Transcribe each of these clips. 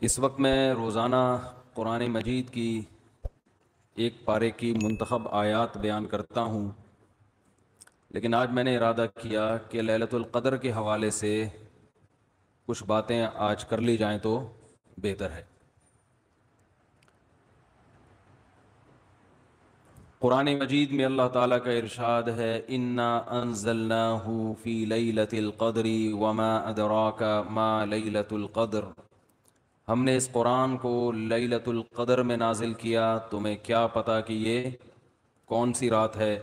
اس وقت میں روزانہ قرآن مجید کی ایک پارے کی منتخب آیات بیان کرتا ہوں، لیکن آج میں نے ارادہ کیا کہ لیلۃ القدر کے حوالے سے کچھ باتیں آج کر لی جائیں تو بہتر ہے۔ قرآن مجید میں اللہ تعالیٰ کا ارشاد ہے، انا انزلناہ فی لیلۃ القدر وما ادراک ما لیلۃ القدر، ہم نے اس قرآن کو لیلۃ القدر میں نازل کیا، تمہیں کیا پتہ کہ یہ کون سی رات ہے؟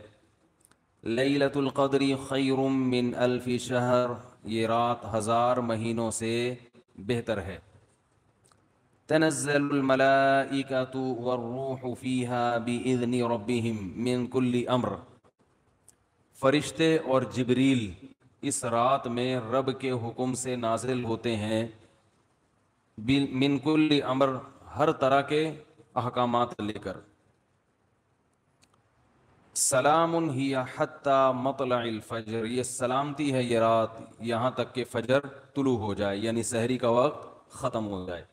لیلۃ القدر خیر من الف شہر، یہ رات 1000 مہینوں سے بہتر ہے۔ تنزل الملائکۃ والروح فیہا بإذن ربہم من کل امر، فرشتے اور جبریل اس رات میں رب کے حکم سے نازل ہوتے ہیں، من کل امر، ہر طرح کے احکامات لے کر۔ سلام ہی حتی مطلع الفجر، یہ سلامتی ہے یہ رات یہاں تک کہ فجر طلوع ہو جائے، یعنی سحری کا وقت ختم ہو جائے۔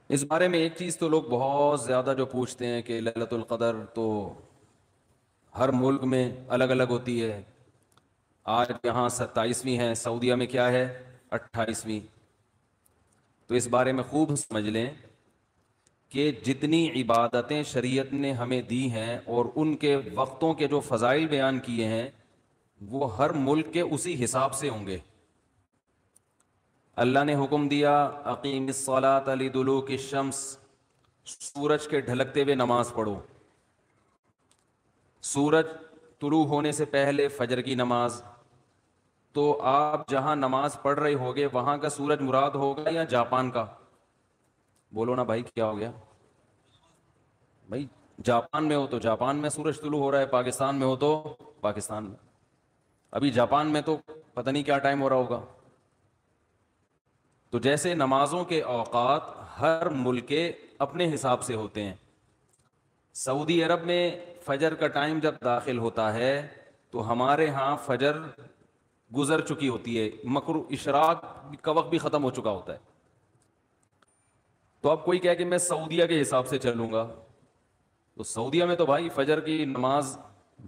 اس بارے میں ایک چیز تو لوگ بہت زیادہ جو پوچھتے ہیں کہ لیلۃ القدر تو ہر ملک میں الگ الگ ہوتی ہے، آج یہاں 27ویں ہے، سعودیہ میں کیا ہے 28ویں۔ تو اس بارے میں خوب سمجھ لیں کہ جتنی عبادتیں شریعت نے ہمیں دی ہیں اور ان کے وقتوں کے جو فضائل بیان کیے ہیں وہ ہر ملک کے اسی حساب سے ہوں گے۔ اللہ نے حکم دیا اقیم الصلاۃ لدلوک الشمس، سورج کے ڈھلکتے ہوئے نماز پڑھو، سورج طلوع ہونے سے پہلے فجر کی نماز۔ تو آپ جہاں نماز پڑھ رہے ہوگے وہاں کا سورج مراد ہوگا یا جاپان کا؟ بولو نا بھائی، کیا ہو گیا بھائی؟ جاپان میں ہو تو جاپان میں سورج طلوع ہو رہا ہے، پاکستان میں ہو تو پاکستان میں۔ ابھی جاپان میں تو پتہ نہیں کیا ٹائم ہو رہا ہوگا۔ تو جیسے نمازوں کے اوقات ہر ملک کے اپنے حساب سے ہوتے ہیں، سعودی عرب میں فجر کا ٹائم جب داخل ہوتا ہے تو ہمارے ہاں فجر گزر چکی ہوتی ہے، مغرب اشراق کا وقت بھی ختم ہو چکا ہوتا ہے۔ تو اب کوئی کہے کہ میں سعودیہ کے حساب سے چلوں گا، تو سعودیہ میں تو بھائی فجر کی نماز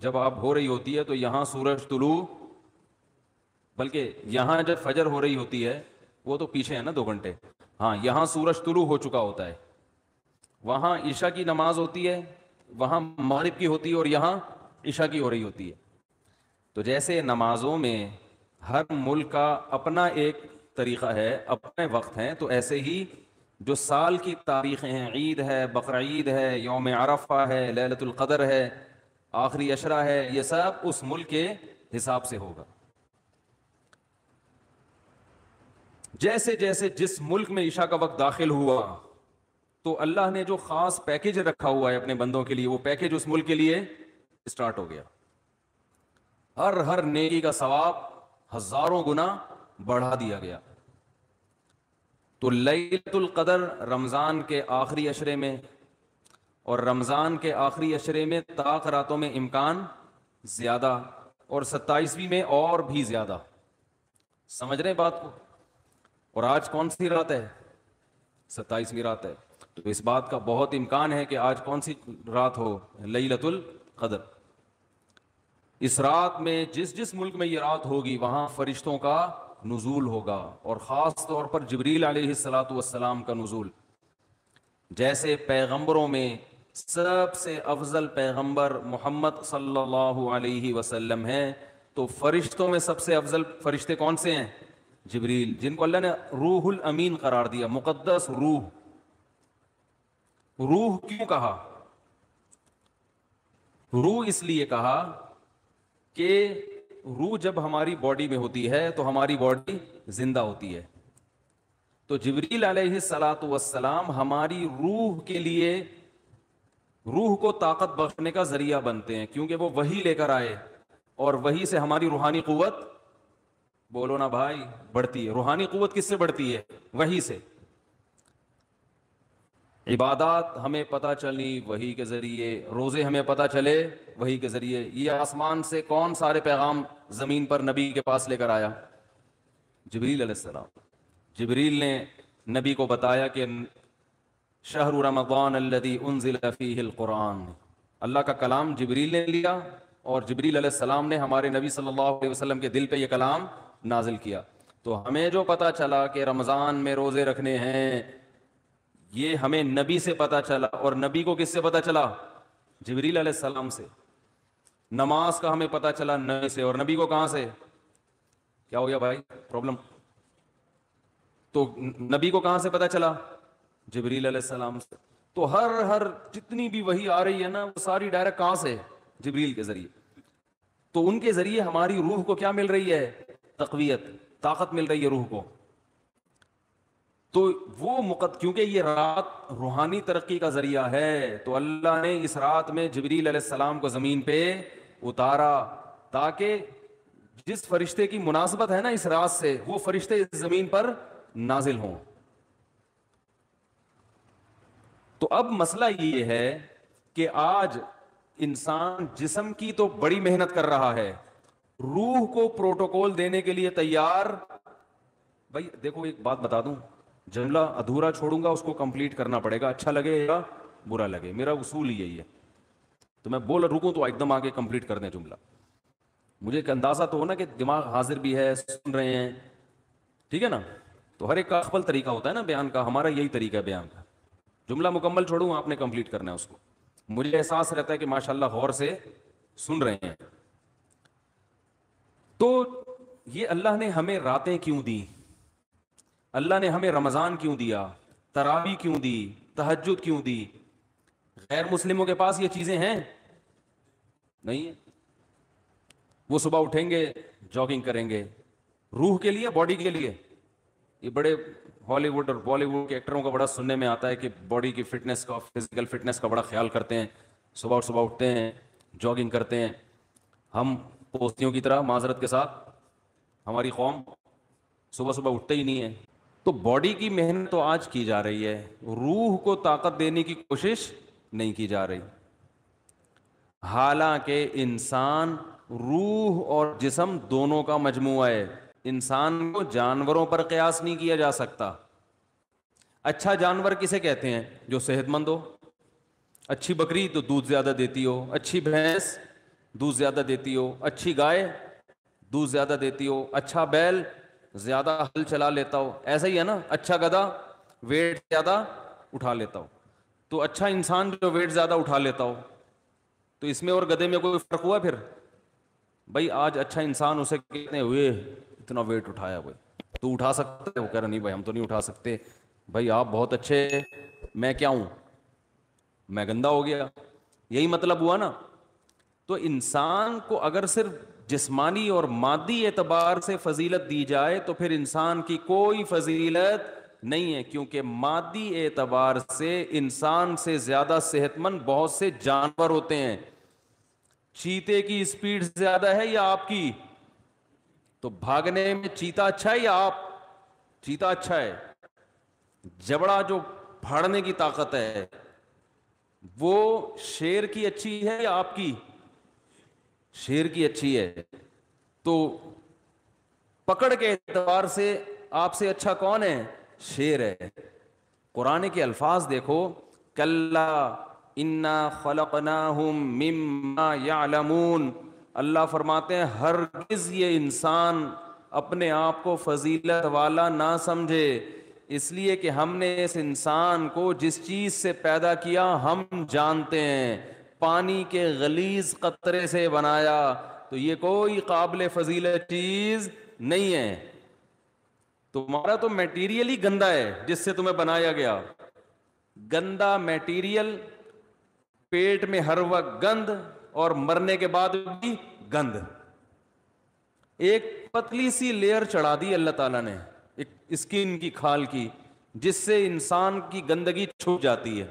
جب آپ ہو رہی ہوتی ہے تو یہاں سورج طلوع، بلکہ یہاں جب فجر ہو رہی ہوتی ہے وہ تو پیچھے ہے نا 2 گھنٹے، ہاں یہاں سورج طلوع ہو چکا ہوتا ہے، وہاں عشاء کی نماز ہوتی ہے، وہاں مغرب کی ہوتی ہے اور یہاں عشاء کی ہو رہی ہوتی ہے۔ تو جیسے نمازوں میں ہر ملک کا اپنا ایک طریقہ ہے، اپنے وقت ہیں، تو ایسے ہی جو سال کی تاریخیں ہیں، عید ہے، بقرعید ہے، یوم عرفہ ہے، لیلۃ القدر ہے، آخری عشرہ ہے، یہ سب اس ملک کے حساب سے ہوگا۔ جیسے جیسے جس ملک میں عشاء کا وقت داخل ہوا تو اللہ نے جو خاص پیکج رکھا ہوا ہے اپنے بندوں کے لیے، وہ پیکج اس ملک کے لیے اسٹارٹ ہو گیا، ہر نیکی کا ثواب ہزاروں گنا بڑھا دیا گیا۔ تو لیلۃ القدر رمضان کے آخری عشرے میں، اور رمضان کے آخری عشرے میں طاق راتوں میں امکان زیادہ، اور 27ویں میں اور بھی زیادہ۔ سمجھ رہے ہیں بات کو؟ اور آج کون سی رات ہے؟ 27ویں رات ہے، تو اس بات کا بہت امکان ہے کہ آج کون سی رات ہو؟ لیلۃ القدر۔ اس رات میں جس جس ملک میں یہ رات ہوگی وہاں فرشتوں کا نزول ہوگا، اور خاص طور پر جبریل علیہ الصلاۃ والسلام کا نزول۔ جیسے پیغمبروں میں سب سے افضل پیغمبر محمد صلی اللہ علیہ وسلم ہیں، تو فرشتوں میں سب سے افضل فرشتے کون سے ہیں؟ جبریل، جن کو اللہ نے روح الامین قرار دیا، مقدس روح۔ روح کیوں کہا؟ روح اس لیے کہا کہ روح جب ہماری باڈی میں ہوتی ہے تو ہماری باڈی زندہ ہوتی ہے، تو جبریل علیہ الصلاۃ والسلام ہماری روح کے لیے، روح کو طاقت بخشنے کا ذریعہ بنتے ہیں، کیونکہ وہ وحی لے کر آئے، اور وحی سے ہماری روحانی قوت، بولو نا بھائی، بڑھتی ہے۔ روحانی قوت کس سے بڑھتی ہے؟ وحی سے۔ عبادات ہمیں پتہ چلی وحی کے ذریعے، روزے ہمیں پتہ چلے وحی کے ذریعے۔ یہ آسمان سے کون سارے پیغام زمین پر نبی کے پاس لے کر آیا؟ جبریل علیہ السلام۔ جبریل نے نبی کو بتایا کہ شہر رمضان الذی انزل فیہ القرآن، اللہ کا کلام جبریل نے لیا اور جبریل علیہ السلام نے ہمارے نبی صلی اللہ علیہ وسلم کے دل پہ یہ کلام نازل کیا. تو ہمیں جو پتا چلا کہ رمضان میں روزے رکھنے ہیں، یہ ہمیں نبی سے پتا چلا. اور نبی کو کس سے پتا چلا؟ جبریل علیہ السلام سے. نماز کا ہمیں پتا چلا نبی سے، اور نبی کو کہاں سے؟ کیا ہو گیا بھائی، پرابلم؟ تو نبی کو کہاں سے پتا چلا؟ جبریل علیہ السلام سے. تو ہر جتنی بھی وحی آ رہی ہے نا، وہ ساری ڈائریکٹ کہاں سے؟ جبریل کے ذریعے. تو ان کے ذریعے ہماری روح کو کیا مل رہی ہے؟ تقویت، طاقت مل رہی ہے روح کو. تو وہ کیونکہ یہ رات روحانی ترقی کا ذریعہ ہے، تو اللہ نے اس رات میں جبریل علیہ السلام کو زمین پہ اتارا تاکہ جس فرشتے کی مناسبت ہے نا اس رات سے، وہ فرشتے اس زمین پر نازل ہوں. تو اب مسئلہ یہ ہے کہ آج انسان جسم کی تو بڑی محنت کر رہا ہے، روح کو پروٹوکول دینے کے لیے تیار. بھائی دیکھو ایک بات بتا دوں، جملہ ادھورا چھوڑوں گا، اس کو کمپلیٹ کرنا پڑے گا، اچھا لگے یا برا لگے، میرا اصول ہی یہی ہے. تو میں بول رکوں تو ایک دم آگے کمپلیٹ کر دیں جملہ. مجھے ایک اندازہ تو ہو نا کہ دماغ حاضر بھی ہے، سن رہے ہیں، ٹھیک ہے نا. تو ہر ایک کا اخبل طریقہ ہوتا ہے نا بیان کا، ہمارا یہی طریقہ ہے بیان کا. جملہ مکمل چھوڑوں، آپ نے کمپلیٹ کرنا ہے اس کو. مجھے احساس رہتا ہے کہ ماشاءاللہ غور سے سن رہے ہیں. تو یہ اللہ نے ہمیں راتیں کیوں دی؟ اللہ نے ہمیں رمضان کیوں دیا؟ تراویح کیوں دی؟ تہجد کیوں دی؟ غیر مسلموں کے پاس یہ چیزیں ہیں؟ نہیں ہے. وہ صبح اٹھیں گے، جاگنگ کریں گے، روح کے لیے، باڈی کے لیے. یہ بڑے ہالی ووڈ اور بالی ووڈ کے ایکٹروں کا بڑا سننے میں آتا ہے کہ باڈی کی فٹنس کا، فزیکل فٹنس کا بڑا خیال کرتے ہیں، صبح اٹھتے ہیں، جاگنگ کرتے ہیں. ہم پوستیوں کی طرح، معذرت کے ساتھ، ہماری قوم صبح اٹھتے ہی نہیں ہے. تو باڈی کی محنت تو آج کی جا رہی ہے، روح کو طاقت دینے کی کوشش نہیں کی جا رہی. حالانکہ انسان روح اور جسم دونوں کا مجموعہ ہے. انسان کو جانوروں پر قیاس نہیں کیا جا سکتا. اچھا جانور کسے کہتے ہیں؟ جو صحت مند ہو. اچھی بکری تو دودھ زیادہ دیتی ہو، اچھی بھینس دودھ زیادہ دیتی ہو، اچھی گائے دودھ زیادہ دیتی ہو، اچھا بیل زیادہ ہل چلا لیتا ہو. ایسا ہی ہے نا، اچھا گدھا ویٹ زیادہ اٹھا لیتا ہو. تو اچھا انسان جو ویٹ زیادہ اٹھا لیتا ہو، تو اس میں اور گدھے میں کوئی فرق ہوا پھر؟ بھائی آج اچھا انسان اسے کتنے ہوئے، اتنا ویٹ اٹھایا بھائی، تو اٹھا سکتا ہے؟ وہ کہہ رہا نہیں بھائی ہم تو نہیں اٹھا سکتے. بھائی آپ بہت اچھے، میں کیا ہوں؟ میں گندا ہو گیا. یہی مطلب ہوا نا. تو انسان کو اگر صرف جسمانی اور مادی اعتبار سے فضیلت دی جائے تو پھر انسان کی کوئی فضیلت نہیں ہے، کیونکہ مادی اعتبار سے انسان سے زیادہ صحت مند بہت سے جانور ہوتے ہیں. چیتے کی اسپیڈ زیادہ ہے یا آپ کی؟ تو بھاگنے میں چیتا اچھا ہے یا آپ؟ چیتا اچھا ہے. جبڑا جو پھاڑنے کی طاقت ہے وہ شیر کی اچھی ہے یا آپ کی؟ شیر کی اچھی ہے. تو پکڑ کے اعتبار سے آپ سے اچھا کون ہے؟ شیر ہے. قرآن کے الفاظ دیکھو، کلا انا خلقناہم مما یعلمون. اللہ فرماتے ہیں ہرگز یہ انسان اپنے آپ کو فضیلت والا نہ سمجھے، اس لیے کہ ہم نے اس انسان کو جس چیز سے پیدا کیا ہم جانتے ہیں. پانی کے غلیظ قطرے سے بنایا، تو یہ کوئی قابل فضیلت چیز نہیں ہے. تمہارا تو میٹیریل ہی گندا ہے جس سے تمہیں بنایا گیا. گندا میٹیریل، پیٹ میں ہر وقت گند، اور مرنے کے بعد بھی گند. ایک پتلی سی لیئر چڑھا دی اللہ تعالیٰ نے، ایک اسکن کی، کھال کی، جس سے انسان کی گندگی چھپ جاتی ہے.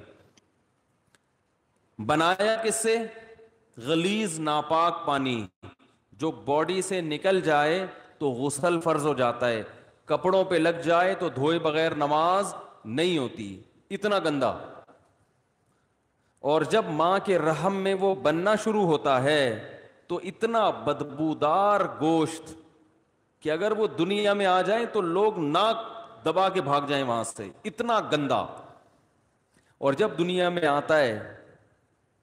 بنایا کس سے؟ غلیظ ناپاک پانی جو باڈی سے نکل جائے تو غسل فرض ہو جاتا ہے، کپڑوں پہ لگ جائے تو دھوئے بغیر نماز نہیں ہوتی، اتنا گندا. اور جب ماں کے رحم میں وہ بننا شروع ہوتا ہے تو اتنا بدبودار گوشت کہ اگر وہ دنیا میں آ جائیں تو لوگ ناک دبا کے بھاگ جائیں وہاں سے، اتنا گندا. اور جب دنیا میں آتا ہے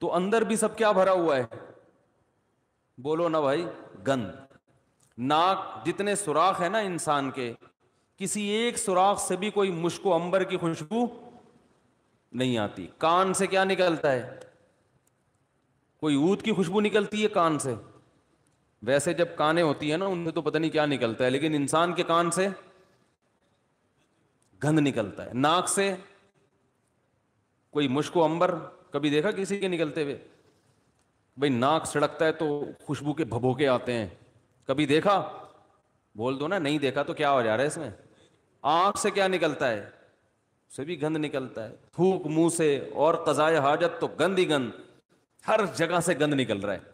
تو اندر بھی سب کیا بھرا ہوا ہے؟ بولو نا بھائی، گند. ناک جتنے سوراخ ہے نا انسان کے، کسی ایک سوراخ سے بھی کوئی مشک و عنبر کی خوشبو نہیں آتی. کان سے کیا نکلتا ہے؟ کوئی عود کی خوشبو نکلتی ہے کان سے؟ ویسے جب کانیں ہوتی ہیں نا ان سے تو پتہ نہیں کیا نکلتا ہے، لیکن انسان کے کان سے گند نکلتا ہے. ناک سے کوئی مشک و عنبر کبھی دیکھا کسی کے نکلتے ہوئے؟ بھائی ناک سڑکتا ہے تو خوشبو کے بھبوکے آتے ہیں، کبھی دیکھا؟ بول دو نا نہیں دیکھا. تو کیا ہو جا رہا ہے اس میں؟ آنکھ سے کیا نکلتا ہے؟ سے بھی گند نکلتا ہے. تھوک منہ سے اور قضائے حاجت تو گند ہی گند، ہر جگہ سے گند نکل رہا ہے.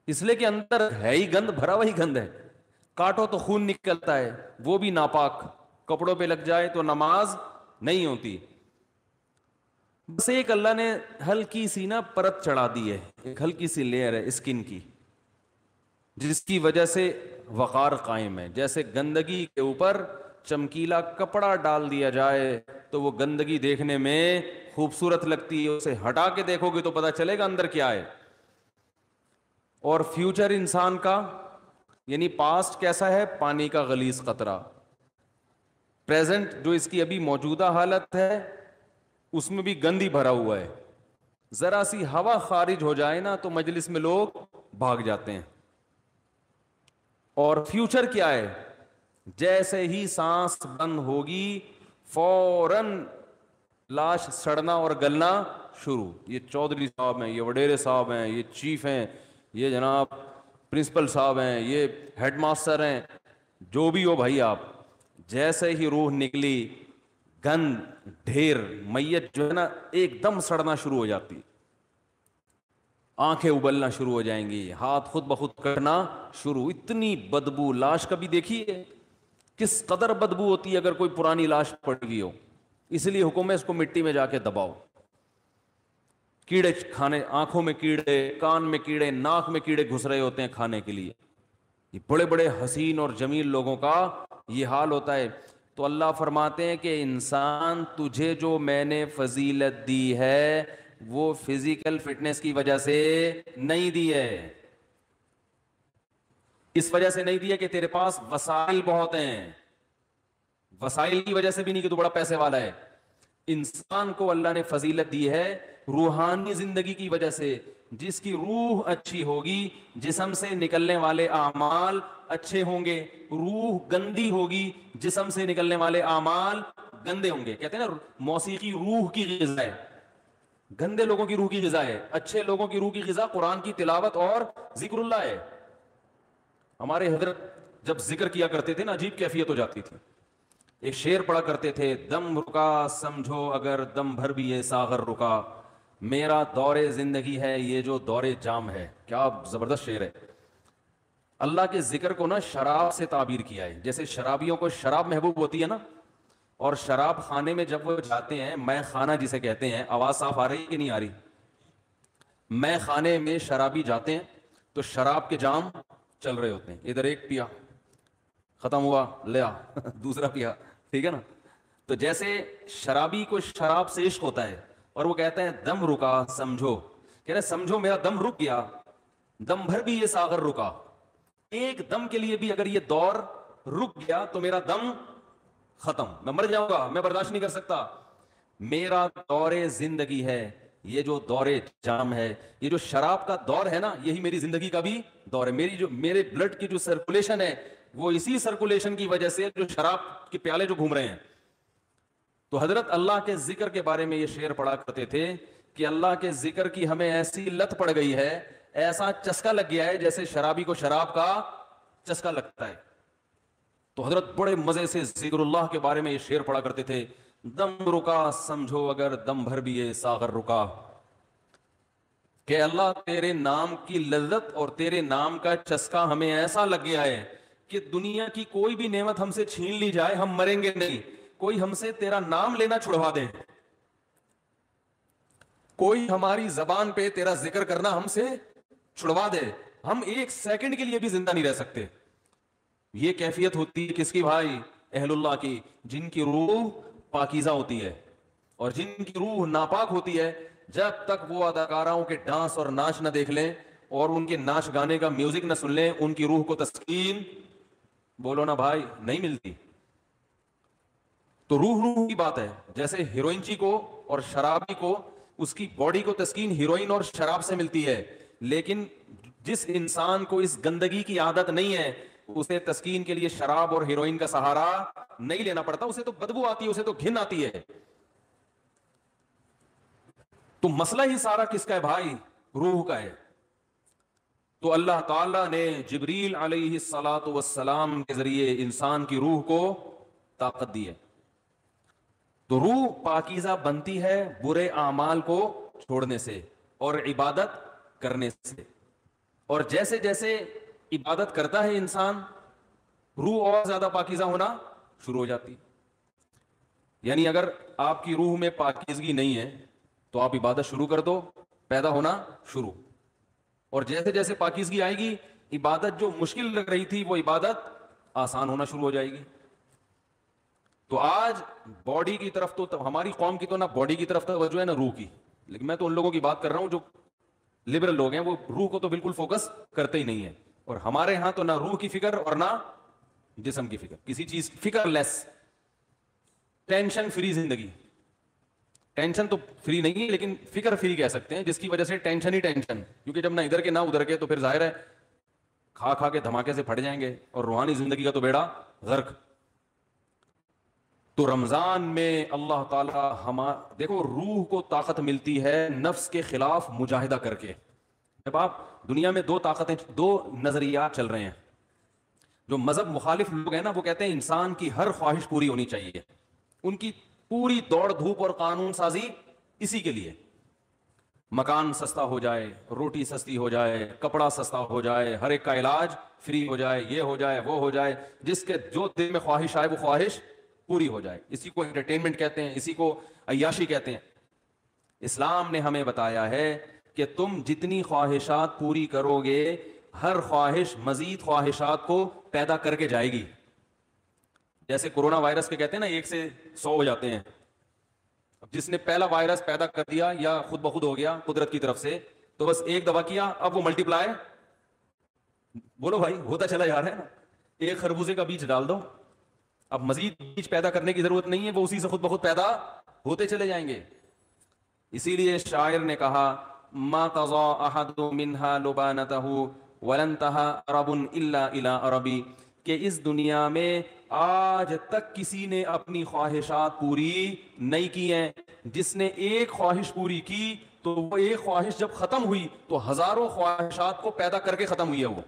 اس لیے کہ اندر ہے ہی گند، بھرا وہی گند ہے. کاٹو تو خون نکلتا ہے، وہ بھی ناپاک. کپڑوں پہ لگ جائے تو نماز نہیں ہوتی. بس ایک اللہ نے ہلکی سی نا پرت چڑھا دی ہے، ایک ہلکی سی لیئر ہے اسکن کی، جس کی وجہ سے وقار قائم ہے. جیسے گندگی کے اوپر چمکیلا کپڑا ڈال دیا جائے تو وہ گندگی دیکھنے میں خوبصورت لگتی ہے، اسے ہٹا کے دیکھو گے تو پتہ چلے گا اندر کیا ہے. اور فیوچر انسان کا یعنی پاسٹ کیسا ہے؟ پانی کا غلیظ قطرہ. پریزنٹ جو اس کی ابھی موجودہ حالت ہے اس میں بھی گند ہی بھرا ہوا ہے. ذرا سی ہوا خارج ہو جائے نا تو مجلس میں لوگ بھاگ جاتے ہیں. اور فیوچر کیا ہے؟ جیسے ہی سانس بند ہوگی فوراً لاش سڑنا اور گلنا شروع. یہ چودھری صاحب ہیں، یہ وڈیرے صاحب ہیں، یہ چیف ہیں، یہ جناب پرنسپل صاحب ہیں، یہ ہیڈ ماسٹر ہیں، جو بھی ہو بھائی آپ، جیسے ہی روح نکلی گند ڈھیر، میت جو ہے نا ایک دم سڑنا شروع ہو جاتی، آنکھیں ابلنا شروع ہو جائیں گی، ہاتھ خود بخود کرنا شروع. اتنی بدبو لاش کبھی دیکھی ہے؟ کس قدر بدبو ہوتی ہے اگر کوئی پرانی لاش پڑ گئی ہو. اس لیے حکم ہے اس کو مٹی میں جا کے دباؤ. کیڑے کھانے، آنکھوں میں کیڑے، کان میں کیڑے، ناک میں کیڑے گھس رہے ہوتے ہیں کھانے کے لیے. یہ بڑے بڑے حسین اور جمیل لوگوں کا یہ حال ہوتا ہے. تو اللہ فرماتے ہیں کہ انسان تجھے جو میں نے فضیلت دی ہے وہ فزیکل فٹنس کی وجہ سے نہیں دی ہے، اس وجہ سے نہیں دی ہے کہ تیرے پاس وسائل بہت ہیں، وسائل کی وجہ سے بھی نہیں کہ تو بڑا پیسے والا ہے. انسان کو اللہ نے فضیلت دی ہے روحانی زندگی کی وجہ سے. جس کی روح اچھی ہوگی جسم سے نکلنے والے اعمال اچھے ہوں گے. روح گندی ہوگی جسم سے نکلنے والے اعمال گندے ہوں گے. کہتے ہیں نا موسیقی روح کی غذا ہے، گندے لوگوں کی روح کی غذا ہے، اچھے لوگوں کی روح کی غذا قرآن کی تلاوت اور ذکر اللہ ہے. ہمارے حضرت جب ذکر کیا کرتے تھے نا عجیب کیفیت ہو جاتی تھی. ایک شعر پڑھا کرتے تھے، دم رکا سمجھو اگر دم بھر بھی یہ ساغر رکا، میرا دور زندگی ہے یہ جو دور جام ہے. کیا زبردست شعر ہے. اللہ کے ذکر کو نا شراب سے تعبیر کیا ہے. جیسے شرابیوں کو شراب محبوب ہوتی ہے نا، اور شراب خانے میں جب وہ جاتے ہیں، میں خانہ جسے کہتے ہیں، آواز صاف آ رہی ہے کہ نہیں آ رہی؟ میں خانے میں شرابی جاتے ہیں تو شراب کے جام چل رہے ہوتے ہیں. ادھر ایک پیا، ختم ہوا، لیا دوسرا پیا، ٹھیک ہے نا. تو جیسے شرابی کو شراب سے عشق ہوتا ہے اور وہ کہتے ہیں دم رکا سمجھو، کہہ رہے سمجھو میرا دم رک گیا، دم بھر بھی یہ ساغر رکا. ایک دم کے لیے بھی اگر یہ دور رک گیا تو میرا دم ختم، میں مر جاؤں گا، میں برداشت نہیں کر سکتا. میرا دور زندگی ہے یہ جو دور جام ہے، یہ جو شراب کا دور ہے نا یہی میری زندگی کا بھی دور ہے. میری جو میرے بلڈ کی جو سرکولیشن ہے وہ اسی سرکولیشن کی وجہ سے جو شراب کے پیالے جو گھوم رہے ہیں. تو حضرت اللہ کے ذکر کے بارے میں یہ شعر پڑھا کرتے تھے کہ اللہ کے ذکر کی ہمیں ایسی لت پڑ گئی ہے، ایسا چسکا لگ گیا ہے جیسے شرابی کو شراب کا چسکا لگتا ہے. تو حضرت بڑے مزے سے ذکر اللہ کے بارے میں یہ شعر پڑھا کرتے تھے، دم رکا سمجھو اگر دم بھر بھی یہ ساغر رکا، کہ اللہ تیرے نام کی لذت اور تیرے نام کا چسکا ہمیں ایسا لگ گیا ہے کہ دنیا کی کوئی بھی نعمت ہم سے چھین لی جائے ہم مریں گے نہیں. کوئی ہم سے تیرا نام لینا چھڑوا دے، کوئی ہماری زبان پہ تیرا ذکر کرنا ہم سے چھڑوا دے، ہم ایک سیکنڈ کے لیے بھی زندہ نہیں رہ سکتے. یہ کیفیت ہوتی ہے کس کی بھائی؟ اہل اللہ کی، جن کی روح پاکیزہ ہوتی ہے، اور جن کی روح ناپاک ہوتی ہے، جب تک وہ اداکاراؤں کے ڈانس اور ناچ نہ دیکھ لیں اور ان کے ناچ گانے کا میوزک نہ سن لیں، ان کی روح کو تسکین، بولو نا بھائی، نہیں ملتی۔ تو روح کی بات ہے، جیسے ہیروئنچی کو اور شرابی کو اس کی باڈی کو تسکین ہیروئن اور شراب سے ملتی ہے، لیکن جس انسان کو اس گندگی کی عادت نہیں ہے، اسے تسکین کے لیے شراب اور ہیروئن کا سہارا نہیں لینا پڑتا، اسے تو بدبو آتی ہے، اسے تو گھن آتی ہے۔ تو مسئلہ ہی سارا کس کا ہے بھائی؟ روح کا ہے۔ تو اللہ تعالیٰ نے جبریل علیہ الصلاۃ والسلام کے ذریعے انسان کی روح کو طاقت دی ہے۔ تو روح پاکیزہ بنتی ہے برے اعمال کو چھوڑنے سے اور عبادت کرنے سے، اور جیسے جیسے عبادت کرتا ہے انسان، روح اور زیادہ پاکیزہ ہونا شروع ہو جاتی۔ یعنی اگر آپ کی روح میں پاکیزگی نہیں ہے تو آپ عبادت شروع کر دو، پیدا ہونا شروع، اور جیسے جیسے پاکیزگی آئے گی، عبادت جو مشکل لگ رہی تھی وہ عبادت آسان ہونا شروع ہو جائے گی۔ تو آج باڈی کی طرف تو ہماری قوم کی تو نہ باڈی کی طرف توجہ ہے نہ روح کی، لیکن میں تو ان لوگوں کی بات کر رہا ہوں جو لبرل لوگ ہیں، وہ روح کو تو بالکل فوکس کرتے ہی نہیں ہے، اور ہمارے ہاں تو نہ روح کی فکر اور نہ جسم کی فکر، کسی چیز فکر لیس، ٹینشن فری زندگی۔ ٹینشن تو فری نہیں ہے لیکن فکر فری کہہ سکتے ہیں، جس کی وجہ سے ٹینشن ہی ٹینشن، کیونکہ جب نہ ادھر کے نہ ادھر کے تو پھر ظاہر ہے کھا کھا کے دھماکے سے پھٹ جائیں گے، اور روحانی زندگی کا تو بیڑا غرق۔ تو رمضان میں اللہ تعالیٰ دیکھو روح کو طاقت ملتی ہے نفس کے خلاف مجاہدہ کر کے۔ جب آپ دنیا میں دو نظریات چل رہے ہیں، جو مذہب مخالف لوگ ہیں نا، وہ کہتے ہیں انسان کی ہر خواہش پوری ہونی چاہیے، ان کی پوری دوڑ دھوپ اور قانون سازی اسی کے لیے، مکان سستا ہو جائے، روٹی سستی ہو جائے، کپڑا سستا ہو جائے، ہر ایک کا علاج فری ہو جائے، یہ ہو جائے وہ ہو جائے، جس کے جو دل میں خواہش آئے وہ خواہش پوری ہو جائے۔ اسی کو انٹرٹینمنٹ کہتے ہیں، اسی کو عیاشی کہتے ہیں۔ اسلام نے ہمیں بتایا ہے کہ تم جتنی خواہشات پوری کرو گے، ہر خواہش مزید خواہشات کو پیدا کر کے جائے گی۔ جیسے کورونا وائرس کے کہتے ہیں نا 1 سے 100 ہو جاتے ہیں، اب جس نے پہلا وائرس پیدا کر دیا یا خود بخود ہو گیا قدرت کی طرف سے، تو بس ایک دفعہ کیا، اب وہ ملٹی پلائی، بولو بھائی، ہوتا چلا جا رہا ہے نا۔ ایک خربوزے کا بیج ڈال دو، اب مزید بیج پیدا کرنے کی ضرورت نہیں ہے، وہ اسی سے خود بخود پیدا ہوتے چلے جائیں گے۔ اسی لیے شاعر نے کہا ما قضا احد منها لبانته ولن انتهى عرب الا الى عربی، کہ اس دنیا میں آج تک کسی نے اپنی خواہشات پوری نہیں کی ہیں، جس نے ایک خواہش پوری کی تو وہ ایک خواہش جب ختم ہوئی تو ہزاروں خواہشات کو پیدا کر کے ختم ہوئی ہے وہ۔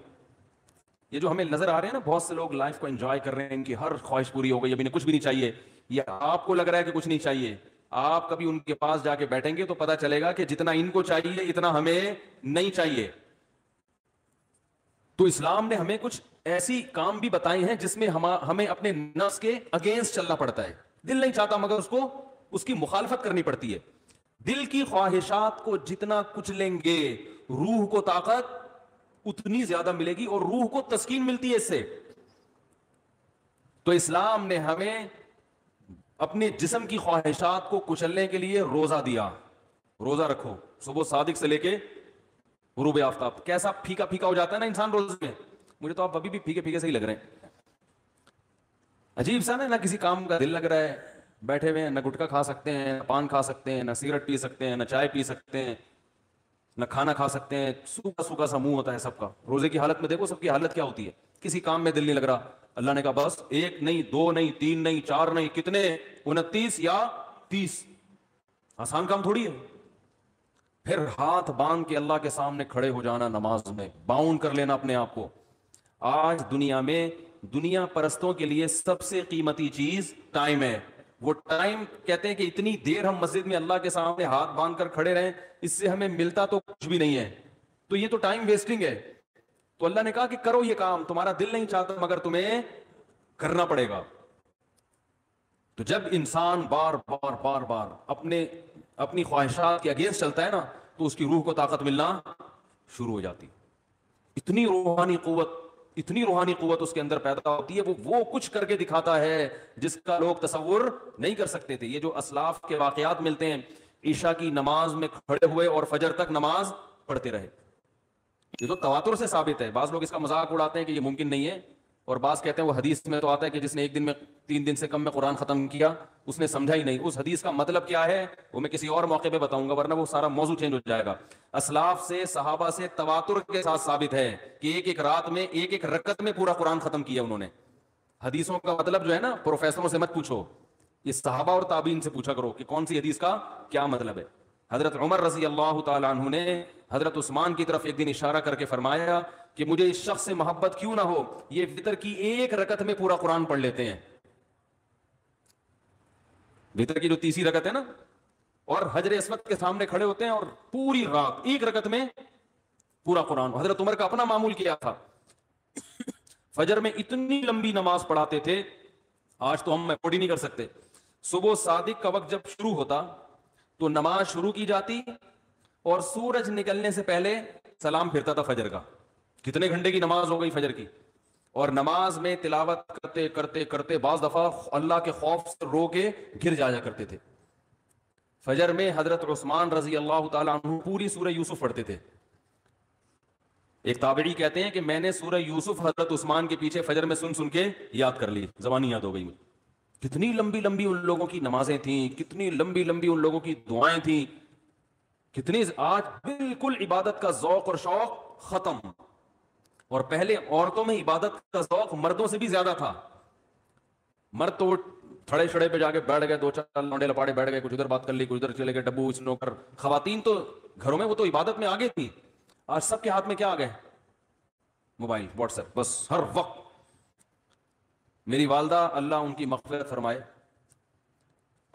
یہ جو ہمیں نظر آ رہے ہیں نا، بہت سے لوگ لائف کو انجوائے کر رہے ہیں، ان کی ہر خواہش پوری ہو گئی، اب انہیں کچھ بھی نہیں چاہیے، یا آپ کو لگ رہا ہے کہ کچھ نہیں چاہیے، آپ کبھی ان کے پاس جا کے بیٹھیں گے تو پتا چلے گا کہ جتنا ان کو چاہیے اتنا ہمیں نہیں چاہیے۔ تو اسلام نے ہمیں کچھ ایسی کام بھی بتائے ہیں جس میں ہمیں اپنے نفس کے اگینسٹ چلنا پڑتا ہے، دل نہیں چاہتا مگر اس کی مخالفت کرنی پڑتی ہے۔ دل کی خواہشات کو جتنا کچھ لیں گے، روح کو طاقت اتنی زیادہ ملے گی، اور روح کو تسکین ملتی ہے اس سے۔ تو اسلام نے ہمیں اپنے جسم کی خواہشات کو کچلنے کے لیے روزہ دیا۔ روزہ رکھو، صبح صادق سے لے کے غروب آفتاب۔ کیسا پھیکا پھیکا ہو جاتا ہے نا انسان روزے میں، مجھے تو آپ ابھی بھی پھیکے پھیکے سے ہی لگ رہے ہیں، عجیب سا نہ کسی کام کا دل لگ رہا ہے، بیٹھے ہوئے ہیں، نہ گٹکا کھا سکتے ہیں، نہ پان کھا سکتے ہیں، نہ سگریٹ پی سکتے ہیں، نہ چائے پی سکتے ہیں، نہ کھانا کھا سکتے ہیں، سوکھا سوکھا سا منہ ہوتا ہے سب کا۔ روزے کی حالت میں دیکھو سب کی حالت کیا ہوتی ہے، کسی کام میں دل نہیں لگ رہا، اللہ نے کہا بس 1 نہیں 2 نہیں 3 نہیں 4 نہیں، کتنے 29 یا 30، آسان کام تھوڑی ہے۔ پھر ہاتھ باندھ کے اللہ کے سامنے کھڑے ہو جانا، نماز میں باؤنڈ کر لینا اپنے آپ کو۔ آج دنیا میں دنیا پرستوں کے لیے سب سے قیمتی چیز ٹائم ہے۔ وہ ٹائم کہتے ہیں کہ اتنی دیر ہم مسجد میں اللہ کے سامنے ہاتھ باندھ کر کھڑے رہیں، اس سے ہمیں ملتا تو کچھ بھی نہیں ہے، تو یہ تو ٹائم ویسٹنگ ہے۔ تو اللہ نے کہا کہ کرو یہ کام، تمہارا دل نہیں چاہتا مگر تمہیں کرنا پڑے گا۔ تو جب انسان بار بار بار بار اپنی خواہشات کے اگینسٹ چلتا ہے نا، تو اس کی روح کو طاقت ملنا شروع ہو جاتی۔ اتنی روحانی قوت اتنی روحانی قوت اس کے اندر پیدا ہوتی ہے, وہ کچھ کر کے دکھاتا ہے جس کا لوگ تصور نہیں کر سکتے تھے. یہ جو اسلاف کے واقعات ملتے ہیں, عشاء کی نماز میں کھڑے ہوئے اور فجر تک نماز پڑھتے رہے, یہ تو تواتر سے ثابت ہے. بعض لوگ اس کا مذاق اڑاتے ہیں کہ یہ ممکن نہیں ہے, اور بعض کہتے ہیں وہ حدیث میں تو آتا ہے کہ جس نے ایک دن میں 3 دن سے کم میں قرآن ختم کیا اس نے سمجھا ہی نہیں. اس حدیث کا مطلب کیا ہے وہ میں کسی اور موقع پہ بتاؤں گا, ورنہ وہ سارا موضوع چینج ہو جائے گا. اسلاف سے, صحابہ سے تواتر کے ساتھ ثابت ہے کہ ایک ایک رات میں ایک ایک رکعت میں پورا قرآن ختم کیا انہوں نے. حدیثوں کا مطلب جو ہے نا, پروفیسروں سے مت پوچھو, یہ صحابہ اور تابعین سے پوچھا کرو کہ کون سی حدیث کا کیا مطلب ہے. حضرت عمر رضی اللہ تعالیٰ عنہ نے حضرت عثمان کی طرف ایک دن اشارہ کر کے فرمایا کہ مجھے اس شخص سے محبت کیوں نہ ہو, یہ وتر کی ایک رکعت میں پورا قرآن پڑھ لیتے ہیں. وتر کی جو تیسری رکعت ہے نا, اور حجر اسود کے سامنے کھڑے ہوتے ہیں اور پوری رات ایک رکعت میں پورا قرآن. حضرت عمر کا اپنا معمول کیا تھا, فجر میں اتنی لمبی نماز پڑھاتے تھے, آج تو ہم افورڈ ہی نہیں کر سکتے. صبح صادق کا وقت جب شروع ہوتا تو نماز شروع کی جاتی اور سورج نکلنے سے پہلے سلام پھرتا تھا فجر کا. کتنے گھنٹے کی نماز ہو گئی فجر کی, اور نماز میں تلاوت کرتے کرتے کرتے بعض دفعہ اللہ کے خوف سے رو کے گر جایا کرتے تھے. فجر میں حضرت عثمان رضی اللہ تعالیٰ عنہ پوری سورہ یوسف پڑھتے تھے. ایک تابعی کہتے ہیں کہ میں نے سورہ یوسف حضرت عثمان کے پیچھے فجر میں سن کے یاد کر لی, زبانی یاد ہو گئی مجھے. کتنی لمبی لمبی ان لوگوں کی نمازیں تھیں, کتنی لمبی لمبی ان لوگوں کی دعائیں تھیں, کتنی. آج بالکل عبادت کا ذوق اور شوق ختم, اور پہلے عورتوں میں عبادت کا ذوق مردوں سے بھی زیادہ تھا. مرد تو تھڑے چھڑے پہ جا کے بیٹھ گئے, 2-4 لونڈے لپاڑے بیٹھ گئے, کچھ ادھر بات کر لی, کچھ ادھر چلے گئے, ڈبو نوکر. خواتین تو گھروں میں وہ تو عبادت میں آگے تھی. آج سب کے ہاتھ میں کیا آ گئے, موبائل, واٹس ایپ, بس ہر وقت. میری والدہ اللہ ان کی مغفرت فرمائے,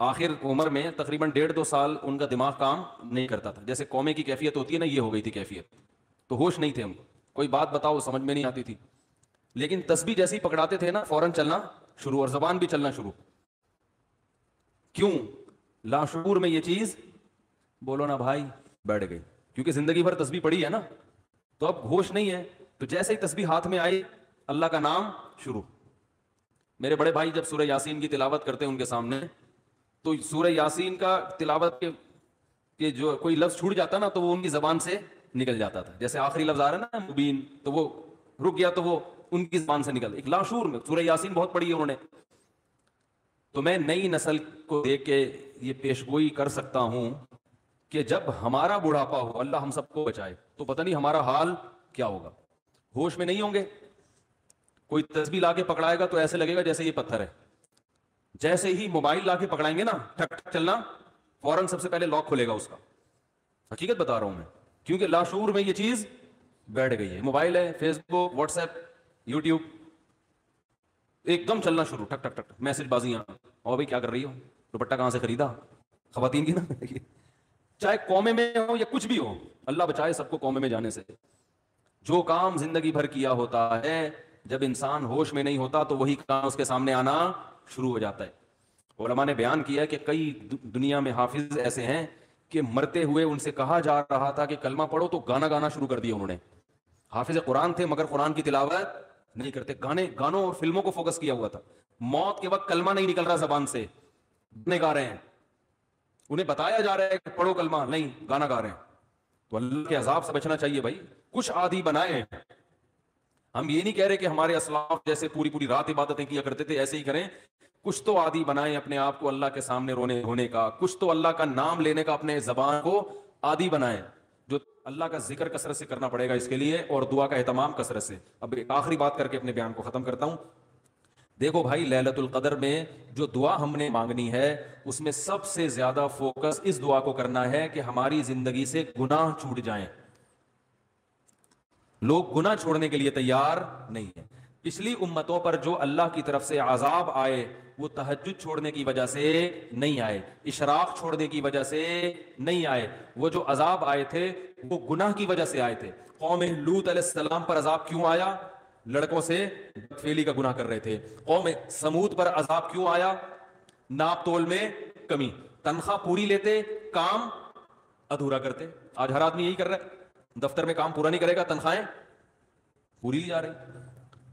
آخر عمر میں تقریباً 1.5-2 سال ان کا دماغ کام نہیں کرتا تھا. جیسے قومے کی کیفیت ہوتی ہے نا, یہ ہو گئی تھی کیفیت. تو ہوش نہیں تھے ہم, کوئی بات بتاؤ سمجھ میں نہیں آتی تھی. لیکن تسبیح جیسے ہی پکڑاتے تھے نا فوراً چلنا شروع, اور زبان بھی چلنا شروع. کیوں؟ لاشعور میں یہ چیز, بولو نا بھائی, بیٹھ گئی. کیونکہ زندگی بھر تسبیح پڑھی ہے نا, تو اب ہوش نہیں ہے. تو جیسے ہی تسبیح ہاتھ میں آئی, اللہ کا نام شروع. میرے بڑے بھائی جب سورہ یاسین کی تلاوت کرتے ان کے سامنے, تو سورہ یاسین کا تلاوت کے جو کوئی لفظ چھوٹ جاتا نا تو وہ ان کی زبان سے نکل جاتا تھا. جیسے آخری لفظ آ رہا ہے نا مبین, تو وہ رک گیا تو وہ ان کی زبان سے نکل. ایک لاشعور میں سورہ یاسین بہت پڑھی ہے انہوں نے. تو میں نئی نسل کو دیکھ کے یہ پیشگوئی کر سکتا ہوں کہ جب ہمارا بڑھاپا ہو, اللہ ہم سب کو بچائے, تو پتہ نہیں ہمارا حال کیا ہوگا. ہوش میں نہیں ہوں گے. کوئی تسبیح لا کے پکڑائے گا تو ایسے لگے گا جیسے یہ پتھر ہے. جیسے ہی موبائل لا کے پکڑائیں گے نا, ٹھک ٹھک چلنا, فوراً سب سے پہلے لاک کھلے گا اس کا. حقیقت بتا رہا ہوں میں, کیونکہ لاشعور میں یہ چیز بیٹھ گئی ہے. موبائل ہے, فیس بک, واٹس ایپ, یوٹیوب, ایک دم چلنا شروع, ٹھک ٹھک ٹھک, میسج بازیاں. اور بھائی کیا کر رہی ہو, دوپٹہ کہاں سے خریدا, خواتین کی نا. چاہے قومے میں ہو یا کچھ بھی ہو, اللہ بچائے سب کو قومے میں جانے سے. جو کام زندگی بھر کیا ہوتا ہے, جب انسان ہوش میں نہیں ہوتا تو وہی کام اس کے سامنے آنا شروع ہو جاتا ہے. علماء نے بیان کیا ہے کہ کئی دنیا میں حافظ ایسے ہیں کہ مرتے ہوئے ان سے کہا جا رہا تھا کہ کلمہ پڑھو تو گانا شروع کر دیا انہوں نے. حافظ قرآن تھے مگر قرآن کی تلاوت نہیں کرتے, گانوں اور فلموں کو فوکس کیا ہوا تھا. موت کے وقت کلمہ نہیں نکل رہا زبان سے, گانے گا رہے ہیں. انہیں بتایا جا رہا ہے کہ پڑھو کلمہ, نہیں, گانا گا رہے ہیں. تو اللہ کے عذاب سے بچنا چاہیے بھائی. کچھ عادی بنائے. ہم یہ نہیں کہہ رہے کہ ہمارے اسلاف جیسے پوری پوری رات عبادتیں کیا کرتے تھے ایسے ہی کریں. کچھ تو عادی بنائیں اپنے آپ کو اللہ کے سامنے رونے ہونے کا, کچھ تو اللہ کا نام لینے کا اپنے زبان کو عادی بنائیں. جو اللہ کا ذکر کثرت سے کرنا پڑے گا اس کے لیے, اور دعا کا اہتمام کثرت سے. اب ایک آخری بات کر کے اپنے بیان کو ختم کرتا ہوں. دیکھو بھائی, لیلۃ القدر میں جو دعا ہم نے مانگنی ہے اس میں سب سے زیادہ فوکس اس دعا کو کرنا ہے کہ ہماری زندگی سے گناہ چھوٹ جائیں. لوگ گناہ چھوڑنے کے لیے تیار نہیں ہیں. پچھلی امتوں پر جو اللہ کی طرف سے عذاب آئے وہ تہجد چھوڑنے کی وجہ سے نہیں آئے, اشراق چھوڑنے کی وجہ سے نہیں آئے. وہ جو عذاب آئے تھے وہ گناہ کی وجہ سے آئے تھے. قوم لوط علیہ السلام پر عذاب کیوں آیا؟ لڑکوں سے بدفعلی کا گناہ کر رہے تھے. قوم سمود پر عذاب کیوں آیا؟ ناپ تول میں کمی. تنخواہ پوری لیتے, کام ادھورا کرتے. آج ہر آدمی یہی کر رہا ہے, دفتر میں کام پورا نہیں کرے گا, تنخواہیں پوری لی جا رہی.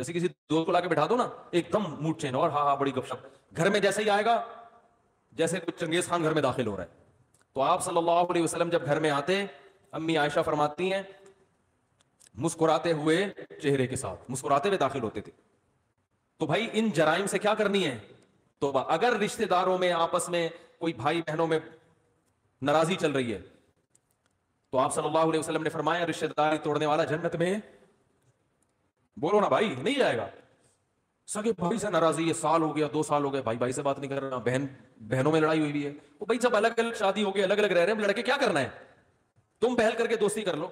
جیسے کسی دوست کو لا کے بٹھا دو نا, ایک دم موڈ چینج, اور ہاں بڑی گپ شپ, گھر میں جیسے ہی آئے گا جیسے کچھ چنگیز خان گھر میں داخل ہو رہا ہے. تو آپ صلی اللہ علیہ وسلم جب گھر میں آتے, امی عائشہ فرماتی ہیں مسکراتے ہوئے چہرے کے ساتھ, مسکراتے ہوئے داخل ہوتے تھے. تو بھائی ان جرائم سے کیا کرنی ہے توبہ. اگر رشتہ داروں میں آپس میں کوئی بھائی بہنوں میں ناراضی چل رہی ہے تو آپ صلی اللہ علیہ وسلم نے فرمایا رشتہ داری توڑنے والا جنت میں, بولو نا بھائی, نہیں جائے گا. سگے بھائی سے ناراضی ہے, سال ہو گیا, 2 سال ہو گئے, بھائی بھائی سے بات نہیں کر رہا, بہن بہنوں میں لڑائی ہوئی ہے, وہ بھائی سب الگ الگ شادی ہو گئی, الگ الگ رہ رہے ہیں, لڑکے کیا کرنا ہے, تم پہل کر کے دوستی کر لو.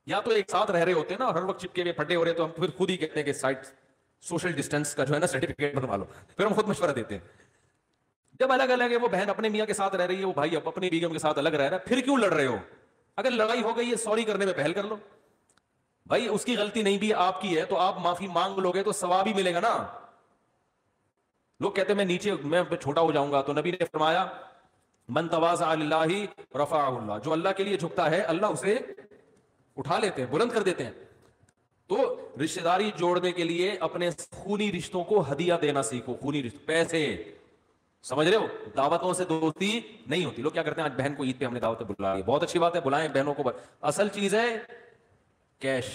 یا تو ایک ساتھ رہ رہے ہوتے ہیں نا, ہر وقت چپکے ہوئے پھٹے ہو رہے, تو ہم پھر خود ہی کہتے ہیں کہ سائٹ سوشل ڈسٹینس کا جو ہے نا سرٹیفکیٹ بنوا لو, پھر ہم خود مشورہ دیتے ہیں. جب الگ الگ ہے, وہ بہن اپنے میاں کے ساتھ رہ رہی ہے, وہ بھائی اپنی بیگم کے ساتھ الگ رہ رہا ہے, پھر کیوں لڑ رہے ہو؟ اگر لڑائی ہو گئی ہے سوری کرنے میں پہل کر لو. بھائی اس کی غلطی نہیں بھی آپ کی ہے تو آپ معافی مانگ لو گے تو ثواب ہی ملے گا نا. لوگ کہتے ہیں میں نیچے میں چھوٹا ہو جاؤں گا, تو نبی نے فرمایا من تواضع للہ رفعہ اللہ, جو اللہ کے لیے جھکتا ہے اللہ اسے اٹھا لیتے ہیں, بلند کر دیتے ہیں. تو رشتہ داری جوڑنے کے لیے اپنے خونی رشتوں کو ہدیہ دینا سیکھو. خونی رشتوں, پیسے, سمجھ رہے ہو, دعوتوں سے دوستی نہیں ہوتی. لوگ کیا کرتے ہیں, آج بہن کو عید پہ ہم نے دعوت پہ بلا لی, بہت اچھی بات ہے, بلائیں بہنوں کو, اصل چیز ہے کیش.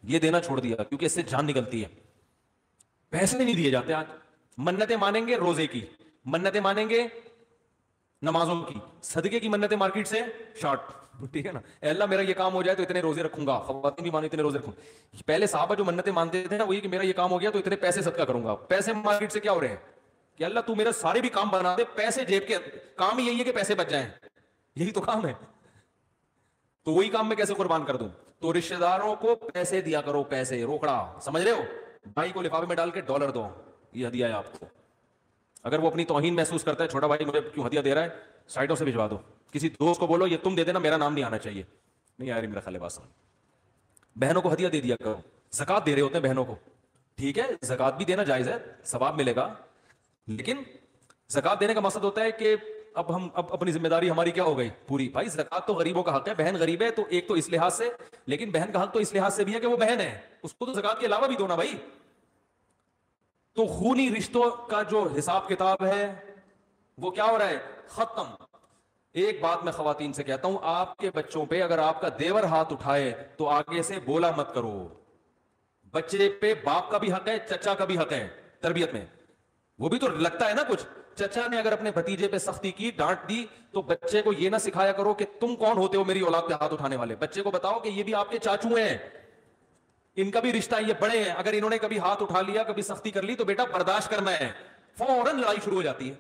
یہ دینا چھوڑ دیا کیونکہ اس سے جان نکلتی ہے. پیسے نہیں دیے جاتے آج. منتیں مانیں گے روزے کی, منتیں مانیں گے نمازوں کی, صدقے کی منتیں مارکیٹ سے شارٹ. ٹھیک ہے نا, اے اللہ میرا یہ کام ہو جائے تو اتنے روزے رکھوں گا, خواتین بھی مانو اتنے روزے رکھوں. پہلے صحابہ جو منتیں مانتے تھے نا, وہ یہ کہ میرا یہ کام ہو گیا تو اتنے پیسے صدقہ کروں گا. پیسے مارکیٹ سے کیا ہو رہے ہیں کہ اللہ تو میرا سارے بھی کام بنا دے, پیسے جیب کے, کام ہی یہی ہے کہ پیسے بچ جائیں, یہی تو کام ہے. تو وہی کام میں کیسے قربان کر دوں؟ تو رشتہ داروں کو پیسے دیا کرو, پیسے روکڑا, سمجھ رہے ہو. بھائی کو لفافے میں ڈال کے $1 دو, یہ ہدیہ ہے آپ کو. اگر وہ اپنی توہین محسوس کرتا ہے, چھوٹا بھائی مجھے کیوں ہدیہ دے رہا ہے, سائٹوں سے بھجوا دو. کسی دوست کو بولو یہ تم دے دینا, میرا نام نہیں آنا چاہیے. نہیں آ رہی میرا خیال بات. بہنوں کو ہدیہ دے دیا کرو. زکات دے رہے ہوتے ہیں بہنوں کو, ٹھیک ہے, زکات بھی دینا جائز ہے, ثواب ملے گا, لیکن زکات دینے کا مقصد ہوتا ہے کہ اب اپنی ذمہ داری ہماری کیا ہو گئی پوری. بھائی زکات تو غریبوں کا حق ہے, بہن غریب ہے تو ایک تو اس لحاظ سے, لیکن بہن کا حق تو اس لحاظ سے بھی ہے کہ وہ بہن ہے, اس کو تو زکات کے علاوہ بھی دو نا بھائی. تو خونی رشتوں کا جو حساب کتاب ہے وہ کیا ہو رہا ہے, ختم. ایک بات میں خواتین سے کہتا ہوں, آپ کے بچوں پہ اگر آپ کا دیور ہاتھ اٹھائے تو آگے سے بولا مت کرو. بچے پہ باپ کا بھی حق ہے, چچا کا بھی حق ہے تربیت میں. وہ بھی تو لگتا ہے نا کچھ. چچا نے اگر اپنے بھتیجے پہ سختی کی, ڈانٹ دی, تو بچے کو یہ نہ سکھایا کرو کہ تم کون ہوتے ہو میری اولاد پہ ہاتھ اٹھانے والے. بچے کو بتاؤ کہ یہ بھی آپ کے چاچو ہیں, ان کا بھی رشتہ, یہ بڑے ہیں, اگر انہوں نے کبھی ہاتھ اٹھا لیا, کبھی سختی کر لی تو بیٹا برداشت کرنا ہے. فوراً لڑائی شروع ہو جاتی ہے.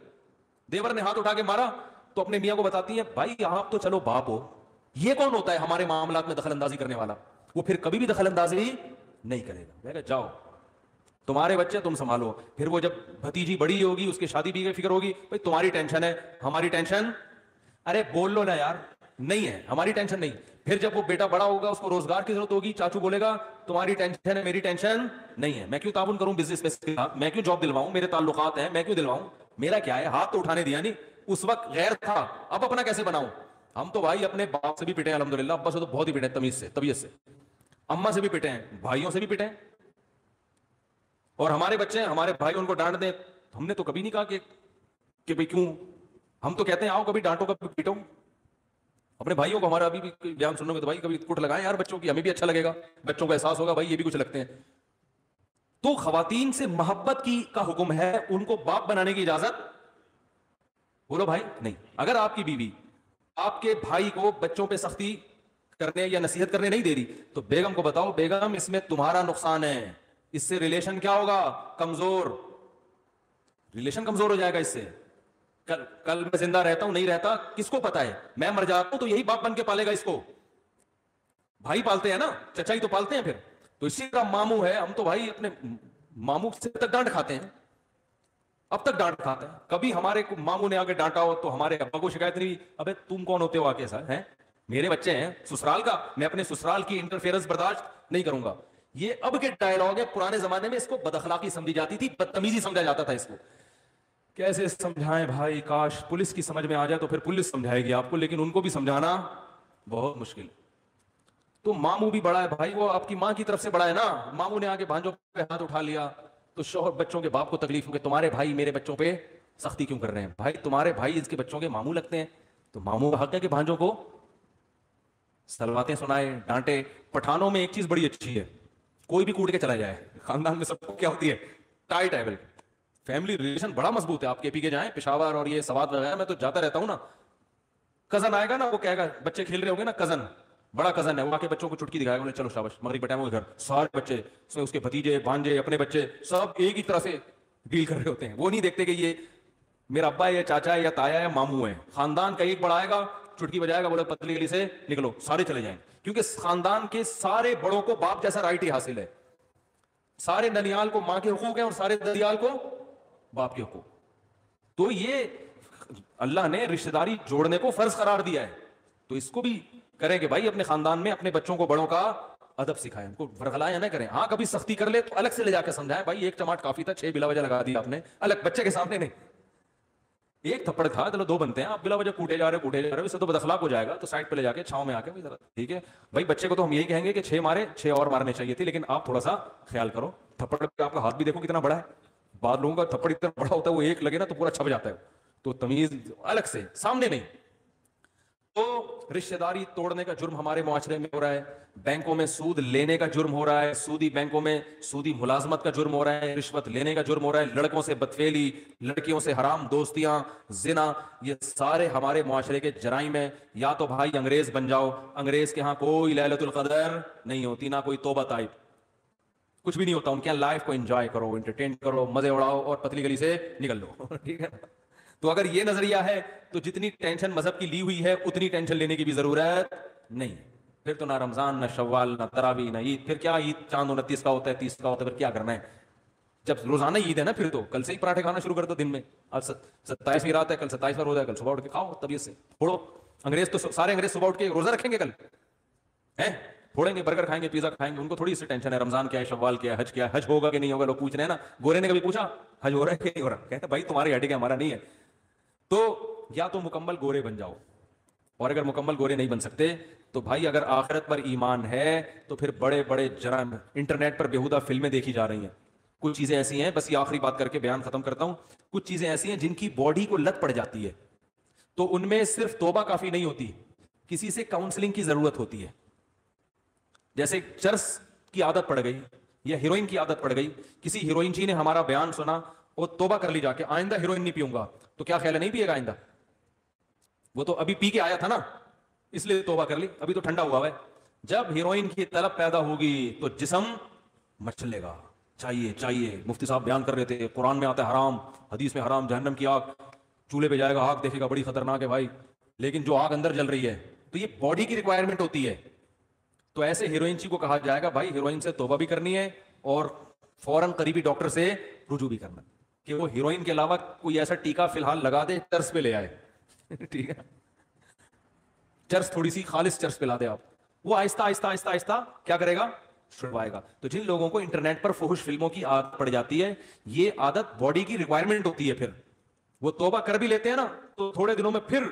دیور نے ہاتھ اٹھا کے مارا تو اپنے میاں کو بتاتی ہیں بھائی آپ تو چلو باپ ہو, یہ کون ہوتا ہے ہمارے معاملات میں دخل اندازی کرنے والا. وہ پھر کبھی بھی دخل اندازی نہیں کرے گا. جاؤ تمہارے بچے تم سنبھالو. پھر وہ جب بھتیجی بڑی ہوگی, اس کی شادی بھی فکر ہوگی, بھائی تمہاری ٹینشن ہے, ہماری ٹینشن, ارے بول لو نا یار, نہیں ہے, ہماری ٹینشن نہیں. پھر جب وہ بیٹا بڑا ہوگا, اس کو روزگار کی ضرورت ہوگی, چاچو بولے گا تمہاری ٹینشن ہے, میری ٹینشن نہیں ہے. میں کیوں تعاون کروں بزنس میں, میں کیوں جاب دلواؤں, میرے تعلقات ہیں, میں کیوں دلواؤں, میرا کیا ہے, ہاتھ تو اٹھانے دیا نہیں. اس وقت غیر تھا, اب اپنا کیسے بناؤں. ہم تو بھائی اپنے باپ سے بھی پٹے ہیں الحمدللہ, ابا سے تو بہت ہی پٹے ہیں, تمیز سے, طبیعت سے, اما سے بھی پٹے ہیں, بھائیوں سے بھی پٹے ہیں. اور ہمارے بچے ہیں, ہمارے بھائی ان کو ڈانٹ دیں, ہم نے تو کبھی نہیں کہا کہ بھئی کیوں. ہم تو کہتے ہیں آؤ کبھی ڈانٹو کبھی پیٹو. اپنے بھائیوں کو ہمارا ابھی بھی بیان سنو گے تو بھائی کبھی کٹ لگائیں یار بچوں کی, ہمیں بھی اچھا لگے گا, بچوں کو احساس ہوگا بھائی یہ بھی کچھ لگتے ہیں. تو خواتین سے محبت کی کا حکم ہے, ان کو باپ بنانے کی اجازت بولو بھائی نہیں. اگر آپ کی بیوی آپ کے بھائی کو بچوں پہ سختی کرنے یا نصیحت کرنے نہیں دے رہی تو بیگم کو بتاؤ بیگم اس میں تمہارا نقصان ہے, اس سے ریلیشن کیا ہوگا, کمزور, ریلیشن کمزور ہو جائے گا. اس سے کل میں زندہ رہتا ہوں نہیں رہتا کس کو پتا ہے, میں مر جاتا ہوں تو یہی باپ بن کے پالے گا اس کو. بھائی پالتے ہیں نا, چچا ہی تو پالتے ہیں پھر. تو اسی طرح ماموں ہے, ہم تو بھائی اپنے ماموں سے تک ڈانٹ کھاتے ہیں, اب تک ڈانٹ کھاتے ہیں. کبھی ہمارے ماموں نے آگے ڈانٹا ہو تو ہمارے ابا کو شکایت نہیں, ابے تم کون ہوتے ہو آگے سر ہیں, میرے بچے ہیں سسرال کا, میں اپنے سسرال کی انٹرفیئرنس برداشت نہیں کروں گا. یہ اب کے ڈائلاگ ہے, پرانے زمانے میں اس کو بد اخلاقی سمجھی جاتی تھی, بدتمیزی سمجھا جاتا تھا اس کو. کیسے سمجھائیں بھائی, کاش پولیس کی سمجھ میں آ جائے تو پھر پولیس سمجھائے گی آپ کو, لیکن ان کو بھی سمجھانا بہت مشکل. تو ماموں بھی بڑا ہے بھائی, وہ آپ کی ماں کی طرف سے بڑا ہے نا. ماموں نے آگے بھانجوں پہ ہاتھ اٹھا لیا تو شوہر بچوں کے باپ کو تکلیف ہو کہ تمہارے بھائی میرے بچوں پہ سختی کیوں کر رہے ہیں. بھائی تمہارے بھائی اس کے بچوں کے ماموں لگتے ہیں, تو ماموں کا حق ہے کہ بھانجوں کو سلواتیں سنائے, ڈانٹے. پٹھانوں میں ایک چیز بڑی اچھی ہے, کوئی بھی کوٹ کے چلا جائے, خاندان میں سب کو کیا ہوتی ہے, ٹائٹ ہے, فیملی ریلیشن بڑا مضبوط ہے. آپ کے پی کے جائیں پشاور اور یہ سوات وغیرہ, میں تو جاتا رہتا ہوں نا. کزن آئے گا نا, وہ کہے گا بچے کھیل رہے ہوں گے نا, کزن بڑا کزن ہے, وہ آ کے بچوں کو چٹکی دکھائے گا, چلو شاباش مغرب کے ٹائم ہو گھر. سارے بچے اس کے بھتیجے بھانجے اپنے بچے سب ایک ہی طرح سے ڈیل کر رہے ہوتے ہیں. وہ نہیں دیکھتے کہ یہ میرا ابا ہے یا چاچا ہے یا تایا ہے ماموں ہے. خاندان کا ایک بڑا آئے گا, چٹکی بجائے گا, بولے پتلی گلی سے نکلو, سارے چلے جائیں. کیونکہ خاندان کے سارے بڑوں کو باپ جیسا رائٹ ہی حاصل ہے. سارے ننیال کو ماں کے حقوق ہیں اور سارے ددیال کو باپ کے حقوق. تو یہ اللہ نے رشتہ داری جوڑنے کو فرض قرار دیا ہے, تو اس کو بھی کریں کہ بھائی اپنے خاندان میں اپنے بچوں کو بڑوں کا ادب سکھائیں, ان کو ورغلائیں نہ کریں. ہاں کبھی سختی کر لے تو الگ سے لے جا کے سمجھائیں, بھائی ایک چماٹ کافی تھا, 6 بلا وجہ لگا دیا آپ نے, الگ بچے کے سامنے نہیں. ایک تھپڑ تھا, چلو 2 بنتے ہیں, آپ بلا وجہ کوٹے جا رہے اس سے تو بد اخلاق ہو جائے گا, تو سائڈ پہ لے جا کے چھاؤں میں آ کے ٹھیک ہے بھائی. بچے کو تو ہم یہی کہیں گے کہ 6 مارے, 6 اور مارنے چاہیے تھے, لیکن آپ تھوڑا سا خیال کرو. تھپڑ پہ آپ کا ہاتھ بھی دیکھو کتنا بڑا ہے. بعض لوگوں کا تھپڑ اتنا بڑا ہوتا ہے, وہ ایک لگے نا تو پورا چھپ جاتا ہے. تو تمیز الگ سے, سامنے نہیں. تو رشتہ داری توڑنے کا جرم ہمارے معاشرے میں ہو رہا ہے. بینکوں میں سود لینے کا جرم ہو رہا ہے, سودی بینکوں میں سودی ملازمت کا جرم ہو رہا ہے, رشوت لینے کا جرم ہو رہا ہے, لڑکوں سے بدفعلی, لڑکیوں سے حرام دوستیاں, زنا, یہ سارے ہمارے معاشرے کے جرائم ہیں. یا تو بھائی انگریز بن جاؤ, انگریز کے ہاں کوئی لیلۃ القدر نہیں ہوتی, نہ کوئی توبہ طائب, کچھ بھی نہیں ہوتا. ان کے لائف کو انجوائے کرو, انٹرٹین کرو, مزے اڑاؤ اور پتلی گلی سے نکل لو. ٹھیک ہے. تو اگر یہ نظریہ ہے تو جتنی ٹینشن مذہب کی لی ہوئی ہے اتنی ٹینشن لینے کی بھی ضرورت نہیں. پھر تو نہ رمضان, نہ شوال, نہ تراویح, نہ عید. پھر کیا عید چاند 29 کا ہوتا ہے, 30 کا ہوتا ہے, پھر کیا کرنا ہے جب روزانہ عید ہے نا. پھر تو کل سے ہی پراٹھے کھانا شروع کر دو دن میں. آج 27ویں رات ہے, کل 27 پر روزہ ہے, کل صبح اٹھ کے کھاؤ طبیعت سے. پھوڑو. انگریز تو سارے انگریز صبح اٹھ کے روزہ رکھیں گے, کل ہیں پھوڑیں گے, برگر کھائیں گے, پیزا کھائیں گے. ان کو تھوڑی سی ٹینشن ہے رمضان کیا ہے, شوال کیا ہے, حج کیا ہے, حج ہوگا کہ نہیں ہوگا. لوگ پوچھ رہے ہیں نا, گورے نے کبھی پوچھا حج ہو رہا ہے کہ نہیں ہو رہا, کہتے ہیں بھائی تمہاری ہڈی کا ہمارا نہیں ہے. تو یا تو مکمل گورے بن جاؤ, اور اگر مکمل گورے نہیں بن سکتے تو بھائی اگر آخرت پر ایمان ہے تو پھر بڑے بڑے جرائم. انٹرنیٹ پر بیہودہ فلمیں دیکھی جا رہی ہیں. کچھ چیزیں ایسی ہیں, بس یہ آخری بات کر کے بیان ختم کرتا ہوں, کچھ چیزیں ایسی ہیں جن کی باڈی کو لت پڑ جاتی ہے, تو ان میں صرف توبہ کافی نہیں ہوتی, کسی سے کاؤنسلنگ کی ضرورت ہوتی ہے. جیسے چرس کی عادت پڑ گئی یا ہیروئن کی عادت پڑ گئی, کسی ہیروئن جی نے ہمارا بیان سنا اور توبہ کر لی جا کے, آئندہ ہیروئن نہیں پیوں گا, تو کیا خیال ہے نہیں پیے گا آئندہ؟ وہ تو ابھی پی کے آیا تھا نا, اس لیے توبہ کر لی, ابھی تو ٹھنڈا ہوا ہے. جب ہیروئن کی طلب پیدا ہوگی تو جسم مچلے گا, چاہیے چاہیے. مفتی صاحب بیان کر رہے تھے, قرآن میں آتا ہے حرام, حدیث میں حرام, جہنم کی آگ, چولہے پہ جائے گا, آگ دیکھے گا, بڑی خطرناک ہے بھائی. لیکن جو آگ اندر جل رہی ہے, تو یہ باڈی کی ریکوائرمنٹ ہوتی ہے. تو ایسے ہیروئن جی کو کہا جائے گا بھائی ہیروئن سے توبہ بھی کرنی ہے اور فوراً قریبی ڈاکٹر سے رجوع بھی کرنا, کہ وہ ہیروئن کے علاوہ کوئی ایسا ٹیکا فی الحال لگا دے, چرس پہ لے آئے. ٹھیک ہے, چرس تھوڑی سی خالص چرس پہ لا دے آپ, وہ آہستہ آہستہ آہستہ آہستہ کیا کرے گا, چھڑوائے گا. تو جن لوگوں کو انٹرنیٹ پر فحش فلموں کی عادت پڑ جاتی ہے, یہ عادت باڈی کی ریکوائرمنٹ ہوتی ہے. پھر وہ توبہ کر بھی لیتے ہیں نا, تو تھوڑے دنوں میں پھر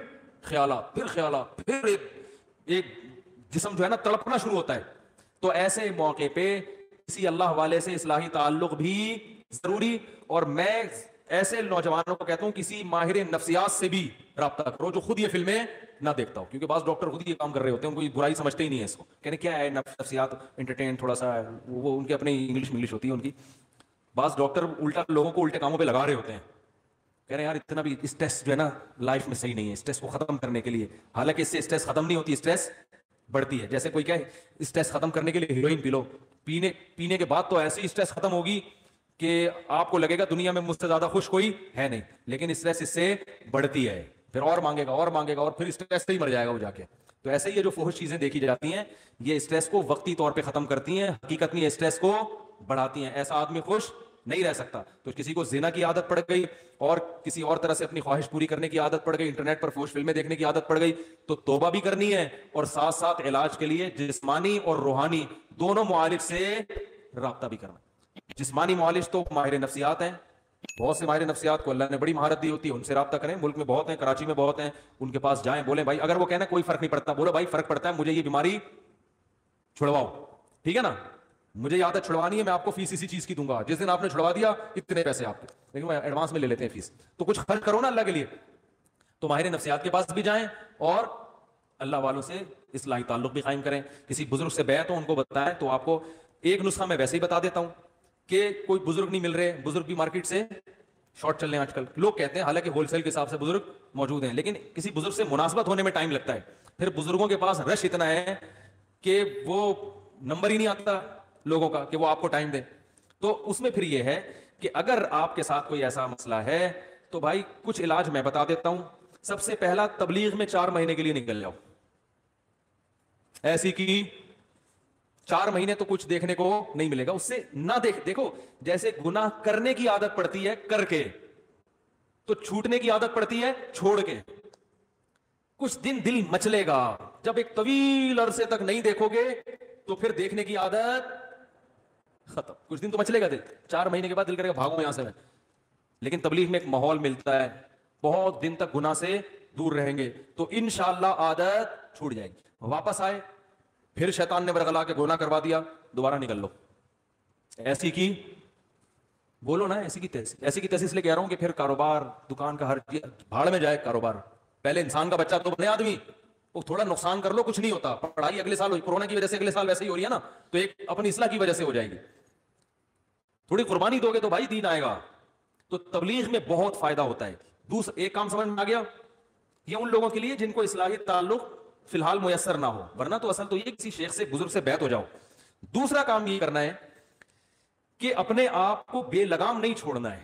خیالات, پھر ایک جسم جو ہے نا تڑپنا شروع ہوتا ہے. تو ایسے موقع پہ کسی اللہ والے سے اصلاحی تعلق بھی ضروری. اور میں ایسے نوجوانوں کو کہتا ہوں کسی ماہر نفسیات سے بھی رابطہ کرو جو خود یہ فلمیں نہ دیکھتا ہو, کیونکہ بعض ڈاکٹر خود یہ کام کر رہے ہوتے ہیں, ان کو برائی سمجھتے ہی نہیں ہے اس کو, کہنے کیا ہے نفسیات, انٹرٹین تھوڑا سا, وہ ان کی اپنی انگلش ہوتی ہے ان کی. بعض ڈاکٹر الٹا لوگوں کو الٹے کاموں پہ لگا رہے ہوتے ہیں, کہہ رہے ہیں یار اتنا بھی اسٹریس جو ہے نا لائف میں صحیح نہیں ہے, اسٹریس کو ختم کرنے کے لیے. حالانکہ اس سے اسٹریس ختم نہیں ہوتی, اسٹریس بڑھتی ہے. جیسے کوئی کہے اسٹریس ختم کرنے کے لیے ہیروئن پی لو, پینے کے بعد تو ایسی اسٹریس ختم ہوگی کہ آپ کو لگے گا دنیا میں مجھ سے زیادہ خوش کوئی ہے نہیں, لیکن اسٹریس اس سے بڑھتی ہے, پھر اور مانگے گا اور پھر اسٹریس سے ہی مر جائے گا وہ جا کے. تو ایسے ہی یہ جو فحش چیزیں دیکھی جاتی ہیں یہ اسٹریس کو وقتی طور پہ ختم کرتی ہیں, حقیقت میں اسٹریس کو بڑھاتی ہیں. ایسا آدمی خوش نہیں رہ سکتا. تو کسی کو زنا کی عادت پڑ گئی اور کسی اور طرح سے اپنی خواہش پوری کرنے کی عادت پڑ گئی, انٹرنیٹ پر فحش فلمیں دیکھنے کی عادت پڑ گئی, تو توبہ بھی کرنی ہے اور ساتھ ساتھ علاج کے لیے جسمانی اور روحانی دونوں معالج سے رابطہ بھی کرنا. جسمانی معالج تو ماہر نفسیات ہیں, بہت سے ماہر نفسیات کو اللہ نے بڑی مہارت دی ہوتی ہے, ان سے رابطہ کریں. ملک میں بہت ہیں, کراچی میں بہت ہیں, ان کے پاس جائیں, بولیں بھائی اگر وہ کہنا کوئی فرق نہیں پڑتا, بولو بھائی فرق پڑتا ہے, مجھے یہ بیماری چھڑواؤ, ٹھیک ہے نا, مجھے یاد ہے چھڑوانی ہے, میں آپ کو فیس اسی چیز کی دوں گا, جس دن آپ نے چھڑوا دیا اتنے پیسے آپ کے, لیکن وہ ایڈوانس میں لے لیتے ہیں فیس, تو کچھ خرچ کرو نا اللہ کے لیے. تو ماہر نفسیات کے پاس بھی جائیں اور اللہ والوں سے اصلاحی تعلق بھی قائم کریں. کسی بزرگ سے بیعت ہو ان کو بتائیں. تو آپ کو ایک نسخہ میں ویسے ہی بتا دیتا ہوں کہ کوئی بزرگ نہیں مل رہے, بزرگ بھی مارکیٹ سے شارٹ چل رہے ہیں آج کل. لوگ کہتے ہیں حالانکہ ہول سیل کے حساب سے بزرگ موجود ہیں, لیکن کسی بزرگ سے مناسبت ہونے میں ٹائم لگتا ہے. پھر بزرگوں کے پاس رش اتنا ہے کہ وہ نمبر ہی نہیں آتا لوگوں کا کہ وہ آپ کو ٹائم دے. تو اس میں پھر یہ ہے کہ اگر آپ کے ساتھ کوئی ایسا مسئلہ ہے تو بھائی کچھ علاج میں بتا دیتا ہوں. سب سے پہلا, تبلیغ میں 4 مہینے کے لیے نکل جاؤ. ایسی کی 4 مہینے تو کچھ دیکھنے کو نہیں ملے گا, اس سے نہ دیکھو جیسے گناہ کرنے کی عادت پڑتی ہے کر کے, تو چھوٹنے کی عادت پڑتی ہے چھوڑ کے. کچھ دن دل مچلے گا, جب ایک طویل عرصے تک نہیں دیکھو گے تو پھر دیکھنے کی عادت ختم. کچھ دن تو مچلے گا دل, 4 مہینے کے بعد دل کرے گا بھاگو یہاں سے میں. لیکن تبلیغ میں ایک ماحول ملتا ہے, بہت دن تک گناہ سے دور رہیں گے تو انشاءاللہ عادت چھوٹ جائے گی. واپس آئے, پھر شیطان نے برگلا کے گناہ کروا دیا, دوبارہ نکل لو. ایسی کی بولو نا, ایسی کی تیسی اس لیے کہہ رہا ہوں کہ پھر کاروبار, دکان کا ہر بھاڑ میں جائے کاروبار. پہلے انسان کا بچہ تو بنے آدمی, وہ تھوڑا نقصان کر لو کچھ نہیں ہوتا. پڑھائی اگلے سال کورونا کی وجہ سے اگلے سال ویسے ہی ہو رہی ہے نا, تو ایک اپنی اصلاح کی وجہ سے ہو جائے گی. تھوڑی قربانی دو گے تو بھائی دین آئے گا. تو تبلیغ میں بہت فائدہ ہوتا ہے. دوسرا ایک کام سمجھ میں آ گیا, یہ ان لوگوں کے لیے جن کو اصلاحی تعلق فی الحال میسر نہ ہو, ورنہ تو اصل تو یہ کسی شیخ سے بزرگ سے بیعت ہو جاؤ. دوسرا کام یہ کرنا ہے کہ اپنے آپ کو بے لگام نہیں چھوڑنا ہے.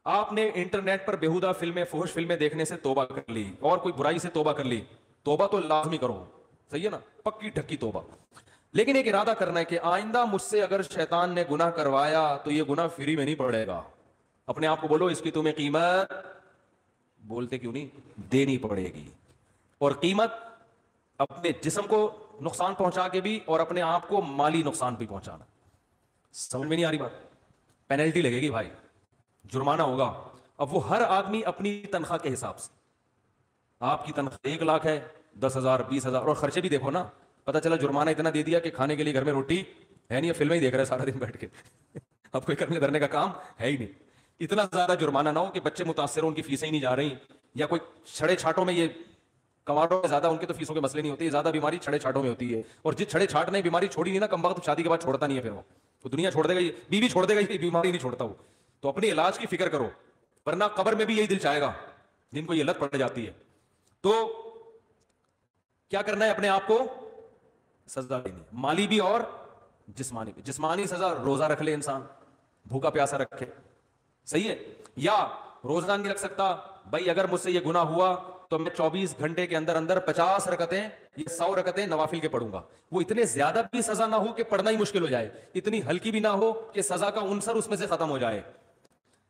آپ نے انٹرنیٹ پر بیہودہ فلمیں, فحش فلمیں دیکھنے سے توبہ کر لی, اور کوئی برائی سے توبہ کر لی, توبہ تو لازمی کرو, صحیح ہے نا, پکی ڈھکی توبہ. لیکن ایک ارادہ کرنا ہے کہ آئندہ مجھ سے اگر شیطان نے گناہ کروایا تو یہ گناہ فری میں نہیں پڑے گا. اپنے آپ کو بولو اس کی تمہیں قیمت, بولتے کیوں نہیں, دینی پڑے گی. اور قیمت اپنے جسم کو نقصان پہنچا کے بھی, اور اپنے آپ کو مالی نقصان بھی پہنچانا. سمجھ میں نہیں آ رہی بات؟ پینلٹی لگے گی بھائی, جرمانہ ہوگا. اب وہ ہر آدمی اپنی تنخواہ کے حساب سے, آپ کی تنخواہ 1 لاکھ ہے, 10,000 20,000, اور خرچے بھی دیکھو نا, پتا چلا جرمانہ اتنا دے دیا کہ کھانے کے لیے گھر میں روٹی ہے نہیں, فلمیں ہی دیکھ رہے سارا دن بیٹھ کے, اب کوئی کرنے دھرنے کا کام ہے ہی نہیں. اتنا زیادہ جرمانہ نہ ہو کہ بچے متاثر ہو, ان کی فیسیں ہی نہیں جا رہی, یا کوئی چھڑے چھاٹوں میں, یہ کماروں میں زیادہ ان کے تو فیسوں کے مسئلے نہیں ہوتے, زیادہ بیماری چھڑے چھاٹوں میں ہوتی ہے. اور جس چھڑے چھاٹ نے بیماری چھوڑی نہیں نا, کم وقت شادی کے بعد چھوڑتا نہیں ہے, پھر وہ دنیا چھوڑ دے گا, بیوی چھوڑ دے گا, یہ بیماری نہیں چھوڑتا وہ. تو اپنی علاج کی فکر کرو, ورنہ قبر میں بھی یہی دل چاہے گا جن کو یہ لت پڑ جاتی ہے. تو کیا کرنا ہے, اپنے آپ کو سزا دینی, مالی بھی اور جسمانی بھی. جسمانی سزا, روزہ رکھ لے انسان, بھوکا پیاسا رکھے, صحیح ہے. یا روزہ نہیں رکھ سکتا, بھائی اگر مجھ سے یہ گناہ ہوا تو میں 24 گھنٹے کے اندر اندر 50 رکعتیں یا 100 رکعتیں نوافل کے پڑھوں گا. وہ اتنے زیادہ بھی سزا نہ ہو کہ پڑھنا ہی مشکل ہو جائے, اتنی ہلکی بھی نہ ہو کہ سزا کا عنصر اس میں سے ختم ہو جائے.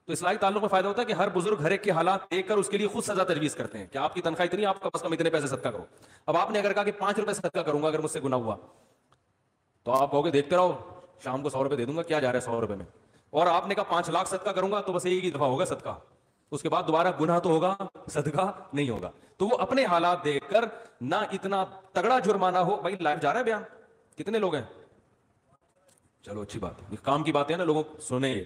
تو اصلاحی تعلق میں فائدہ ہوتا ہے کہ ہر بزرگ ہر ایک کے حالات دیکھ کر اس کے لیے خود سزا تجویز کرتے ہیں کہ آپ کی تنخواہ اتنی, آپ کا کم اتنے پیسے صدقہ کرو. اب آپ نے اگر کہا کہ 5 روپے صدقہ کروں گا اگر مجھ سے گناہ ہوا, تو آپ کہو گے دیکھتے رہو, شام کو 100 روپے دے دوں گا, کیا جا رہا ہے 100 روپے میں. اور آپ نے کہا 5 لاکھ صدقہ کروں گا, تو بس ایک ہی دفعہ ہوگا صدقہ, اس کے بعد دوبارہ گناہ تو ہوگا, صدقہ نہیں ہوگا. تو وہ اپنے حالات دیکھ کر, نہ اتنا تگڑا جرمانہ ہو. بھائی لائف جا رہا ہے بیان, کتنے لوگ ہیں, چلو اچھی بات ہے, کام کی بات ہے نا, لوگوں سنیں.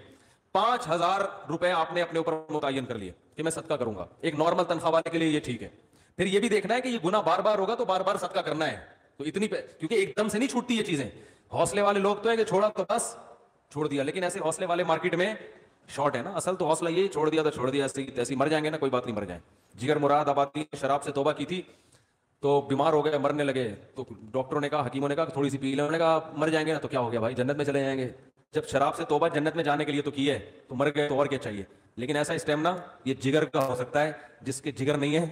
5,000 روپے آپ نے اپنے اوپر متعین کر لیے کہ میں صدقہ کروں گا, ایک نارمل تنخواہ والے کے لیے یہ ٹھیک ہے. پھر یہ بھی دیکھنا ہے کہ یہ گناہ بار بار ہوگا تو بار بار صدقہ کرنا ہے. تو اتنی کیونکہ ایک دم سے نہیں چھوٹتی یہ چیزیں. حوصلے والے لوگ تو ہیں کہ چھوڑا تو بس چھوڑ دیا, لیکن ایسے حوصلے والے مارکیٹ میں شارٹ ہے نا. اصل تو حوصلہ یہ چھوڑ دیا تو چھوڑ دیا, ایسی مر جائیں گے نا, کوئی بات نہیں, مر جائیں. جگر مراد آبادی شراب سے توبہ کی تھی تو بیمار ہو گئے, مرنے لگے, تو ڈاکٹروں نے کہا, حکیموں نے کہا تھوڑی سی پی لیں, انہوں نے کہا مر جائیں گے نا, تو کیا ہو گیا بھائی, جنت میں چلے جائیں گے. جب شراب سے توبہ جنت میں جانے کے لیے تو کی ہے, تو مر گئے تو اور کیا چاہیے. لیکن ایسا اسٹیمنا یہ جگر کا ہو سکتا ہے, جس کے جگر نہیں ہے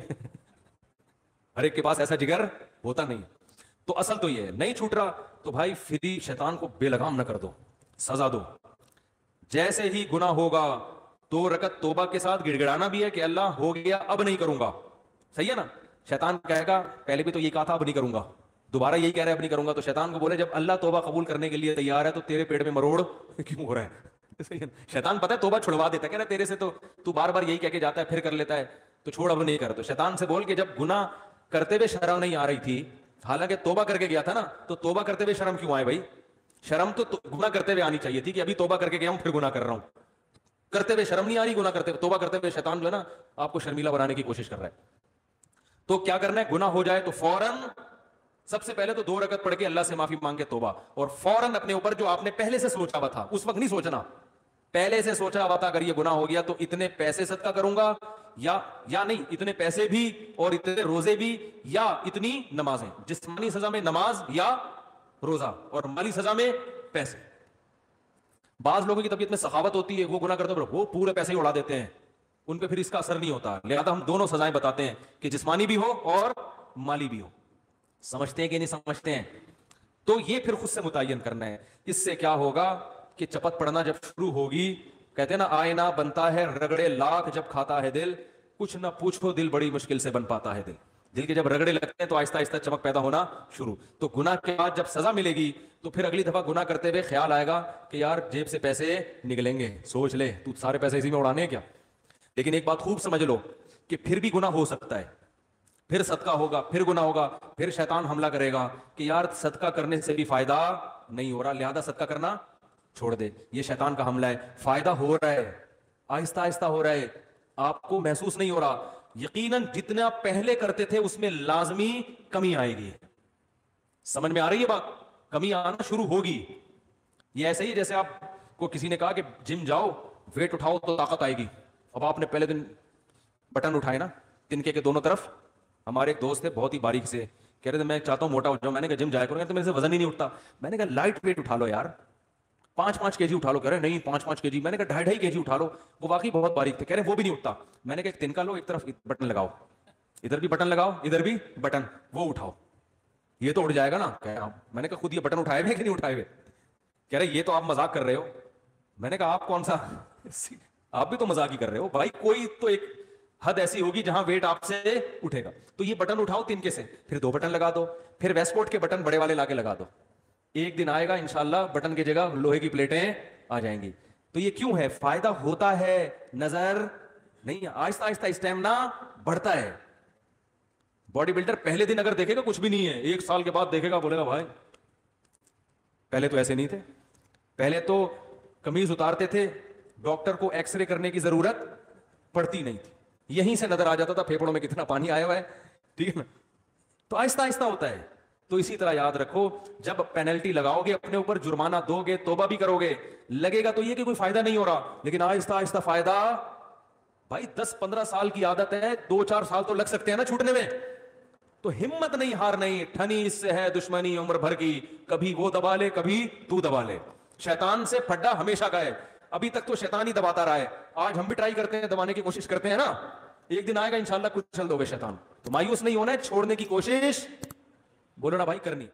ہر ایک کے پاس ایسا جگر ہوتا نہیں. تو اصل تو یہ ہے, نہیں چھوٹ رہا تو بھائی فری شیطان کو بے لگام نہ کر دو, سزا دو. جیسے ہی گناہ ہوگا 2 رکعت توبہ کے ساتھ گڑ گڑانا بھی ہے کہ اللہ ہو گیا اب نہیں کروں گا, صحیح ہے نا. شیطان کہے گا پہلے بھی تو یہ کہا تھا اب نہیں کروں گا, دوبارہ یہی کہہ رہا ہے اب نہیں کروں گا. تو شیطان کو بولے جب اللہ توبہ قبول کرنے کے لیے تیار ہے تو تیرے پیٹ میں مروڑ کیوں ہو رہا ہے. شیطان پتہ ہے توبہ چھڑوا دیتا ہے, کہہ رہا تیرے سے تو بار بار یہی کہہ کے جاتا ہے, پھر کر لیتا ہے, تو چھوڑ اب نہیں کر. تو شیطان سے بول کہ جب گناہ کرتے ہوئے شرم نہیں آ رہی تھی حالانکہ توبہ کر کے گیا تھا نا, تو توبہ کرتے ہوئے شرم کیوں آئے بھائی؟ شرم تو گناہ کرتے ہوئے آنی چاہیے تھی کہ ابھی توبہ کر کے گیا ہوں پھر گناہ کر رہا ہوں. کرتے ہوئے شرم نہیں آ رہی, گناہ کرتے ہوئے, توبہ کرتے ہوئے شیطان جو ہے نا آپ کو شرمیلا بنانے کی کوشش کر رہا ہے. تو کیا کرنا ہے, گناہ ہو جائے تو فوراً سب سے پہلے تو 2 رکعت پڑھ کے اللہ سے معافی مانگ کے توبہ, اور فوراً اپنے اوپر جو آپ نے پہلے سے سوچا ہوا تھا, اس وقت نہیں سوچنا, پہلے سے سوچا ہوا تھا اگر یہ گناہ ہو گیا تو اتنے پیسے صدقہ کروں گا, یا نہیں اتنے پیسے بھی اور اتنے روزے بھی, یا اتنی نمازیں, جسمانی سزا میں نماز یا روزہ, اور مالی سزا میں پیسے. بعض لوگوں کی طبیعت میں سخاوت ہوتی ہے, وہ گناہ کرتے ہیں وہ پورے پیسے ہی اڑا دیتے ہیں, ان پہ پھر اس کا اثر نہیں ہوتا. لہذا ہم دونوں سزائیں بتاتے ہیں کہ جسمانی بھی ہو اور مالی بھی ہو. سمجھتے ہیں کہ نہیں سمجھتے ہیں؟ تو یہ پھر خود سے متعین کرنا ہے. اس سے کیا ہوگا کہ چپت پڑنا جب شروع ہوگی, کہتے ہیں نا آئینہ بنتا ہے رگڑے لاکھ جب کھاتا ہے دل, کچھ نہ پوچھو دل بڑی مشکل سے بن پاتا ہے دل. دل کے جب رگڑے لگتے ہیں تو آہستہ آہستہ چمک پیدا ہونا شروع. تو گناہ کے بعد جب سزا ملے گی تو پھر اگلی دفعہ گناہ کرتے ہوئے خیال آئے گا کہ یار جیب سے پیسے نکلیں گے, سوچ لے تو سارے پیسے اسی میں اڑانے ہیں کیا. لیکن ایک بات خوب سمجھ لو کہ پھر بھی گناہ ہو سکتا ہے, پھر صدقہ ہوگا, پھر گناہ ہوگا, پھر شیطان حملہ کرے گا کہ یار صدقہ کرنے سے بھی فائدہ نہیں ہو رہا, لہذا صدقہ کرنا چھوڑ دے. یہ شیطان کا حملہ ہے. فائدہ ہو رہا ہے, آہستہ آہستہ ہو رہا ہے, آپ کو محسوس نہیں ہو رہا. یقیناً جتنا پہلے کرتے تھے اس میں لازمی کمی آئے گی. سمجھ میں آ رہی ہے بات؟ کمی آنا شروع ہوگی. یہ ایسے ہی جیسے آپ کو کسی نے کہا کہ جم جاؤ, ویٹ اٹھاؤ تو طاقت آئے گی. اب آپ نے پہلے دن بٹن اٹھائے نا تنکے کے دونوں طرف. ہمارے ایک دوست تھے بہت ہی باریک سے, کہہ رہے تھے میں چاہتا ہوں موٹا ہو جاؤں. میں نے کہا جم جایا کرو, تو میرے سے وزن ہی نہیں اٹھتا. میں نے کہا لائٹ ویٹ اٹھا لو یار, 5-5 کیجی اٹھا لو. کہہ رہے نہیں 5-5 کیجی. میں نے کہا 2.5 کیجی اٹھا لو. وہ واقعی بہت باریک تھے, کہہ رہے وہ بھی نہیں اٹھتا. میں نے کہا ایک تنکا لو, ایک طرف بٹن لگاؤ, ادھر بھی بٹن لگاؤ, ادھر بھی بٹن, وہ اٹھاؤ, یہ تو اٹھ جائے گا نا. میں نے کہا خود یہ بٹن اٹھائے ہوئے کہ نہیں اٹھائے ہوئے؟ کہہ رہے یہ تو آپ مذاق کر رہے ہو. میں نے کہا آپ کون سا, آپ بھی تو مذاق ہی کر رہے ہو بھائی. کوئی تو ایک حد ایسی ہوگی جہاں ویٹ آپ سے اٹھے گا. تو یہ بٹن اٹھاؤ تنکے سے, پھر 2 بٹن لگا دو, پھر ویسٹ کوٹ کے بٹن بڑے والے لا کے لگا دو. ایک دن آئے گا انشاءاللہ بٹن کی جگہ لوہے کی پلیٹیں آ جائیں گی. تو یہ کیوں ہے؟ فائدہ ہوتا ہے, نظر نہیں, آہستہ آہستہ اسٹیمنا بڑھتا ہے. باڈی بلڈر پہلے دن اگر دیکھے گا کچھ بھی نہیں ہے, 1 سال کے بعد دیکھے گا بولے گا بھائی پہلے تو ایسے نہیں تھے. پہلے تو قمیض اتارتے تھے, ڈاکٹر کو ایکس رے کرنے کی ضرورت پڑتی نہیں تھی, یہیں سے نظر آ جاتا تھا پھیپڑوں میں کتنا پانی آیا ہوا ہے. ٹھیک ہے نا؟ تو آہستہ آہستہ ہوتا ہے. تو اسی طرح یاد رکھو, جب پینلٹی لگاؤ گے اپنے اوپر, جرمانہ دو گے, توبہ بھی کرو گے, لگے گا تو یہ کہ کوئی فائدہ نہیں ہو رہا, لیکن آہستہ آہستہ فائدہ. بھائی 10-15 سال کی عادت ہے, 2-4 سال تو لگ سکتے ہیں نا چھوٹنے میں. تو ہمت نہیں ہارنی, ٹھنی اس سے ہے دشمنی عمر بھر کی, کبھی وہ دبا لے کبھی تو دبا لے. شیطان سے پھڈا ہمیشہ کا ہے, ابھی تک تو شیطان ہی دباتا رہا ہے. آج ہم بھی ٹرائی کرتے ہیں, دبانے کی کوشش کرتے ہیں نا, ایک دن آئے گا انشاءاللہ کچھ چل دو گے شیطان. تو مایوس نہیں ہونا ہے, چھوڑنے کی کوشش بولو نا بھائی کرنی.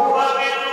وهو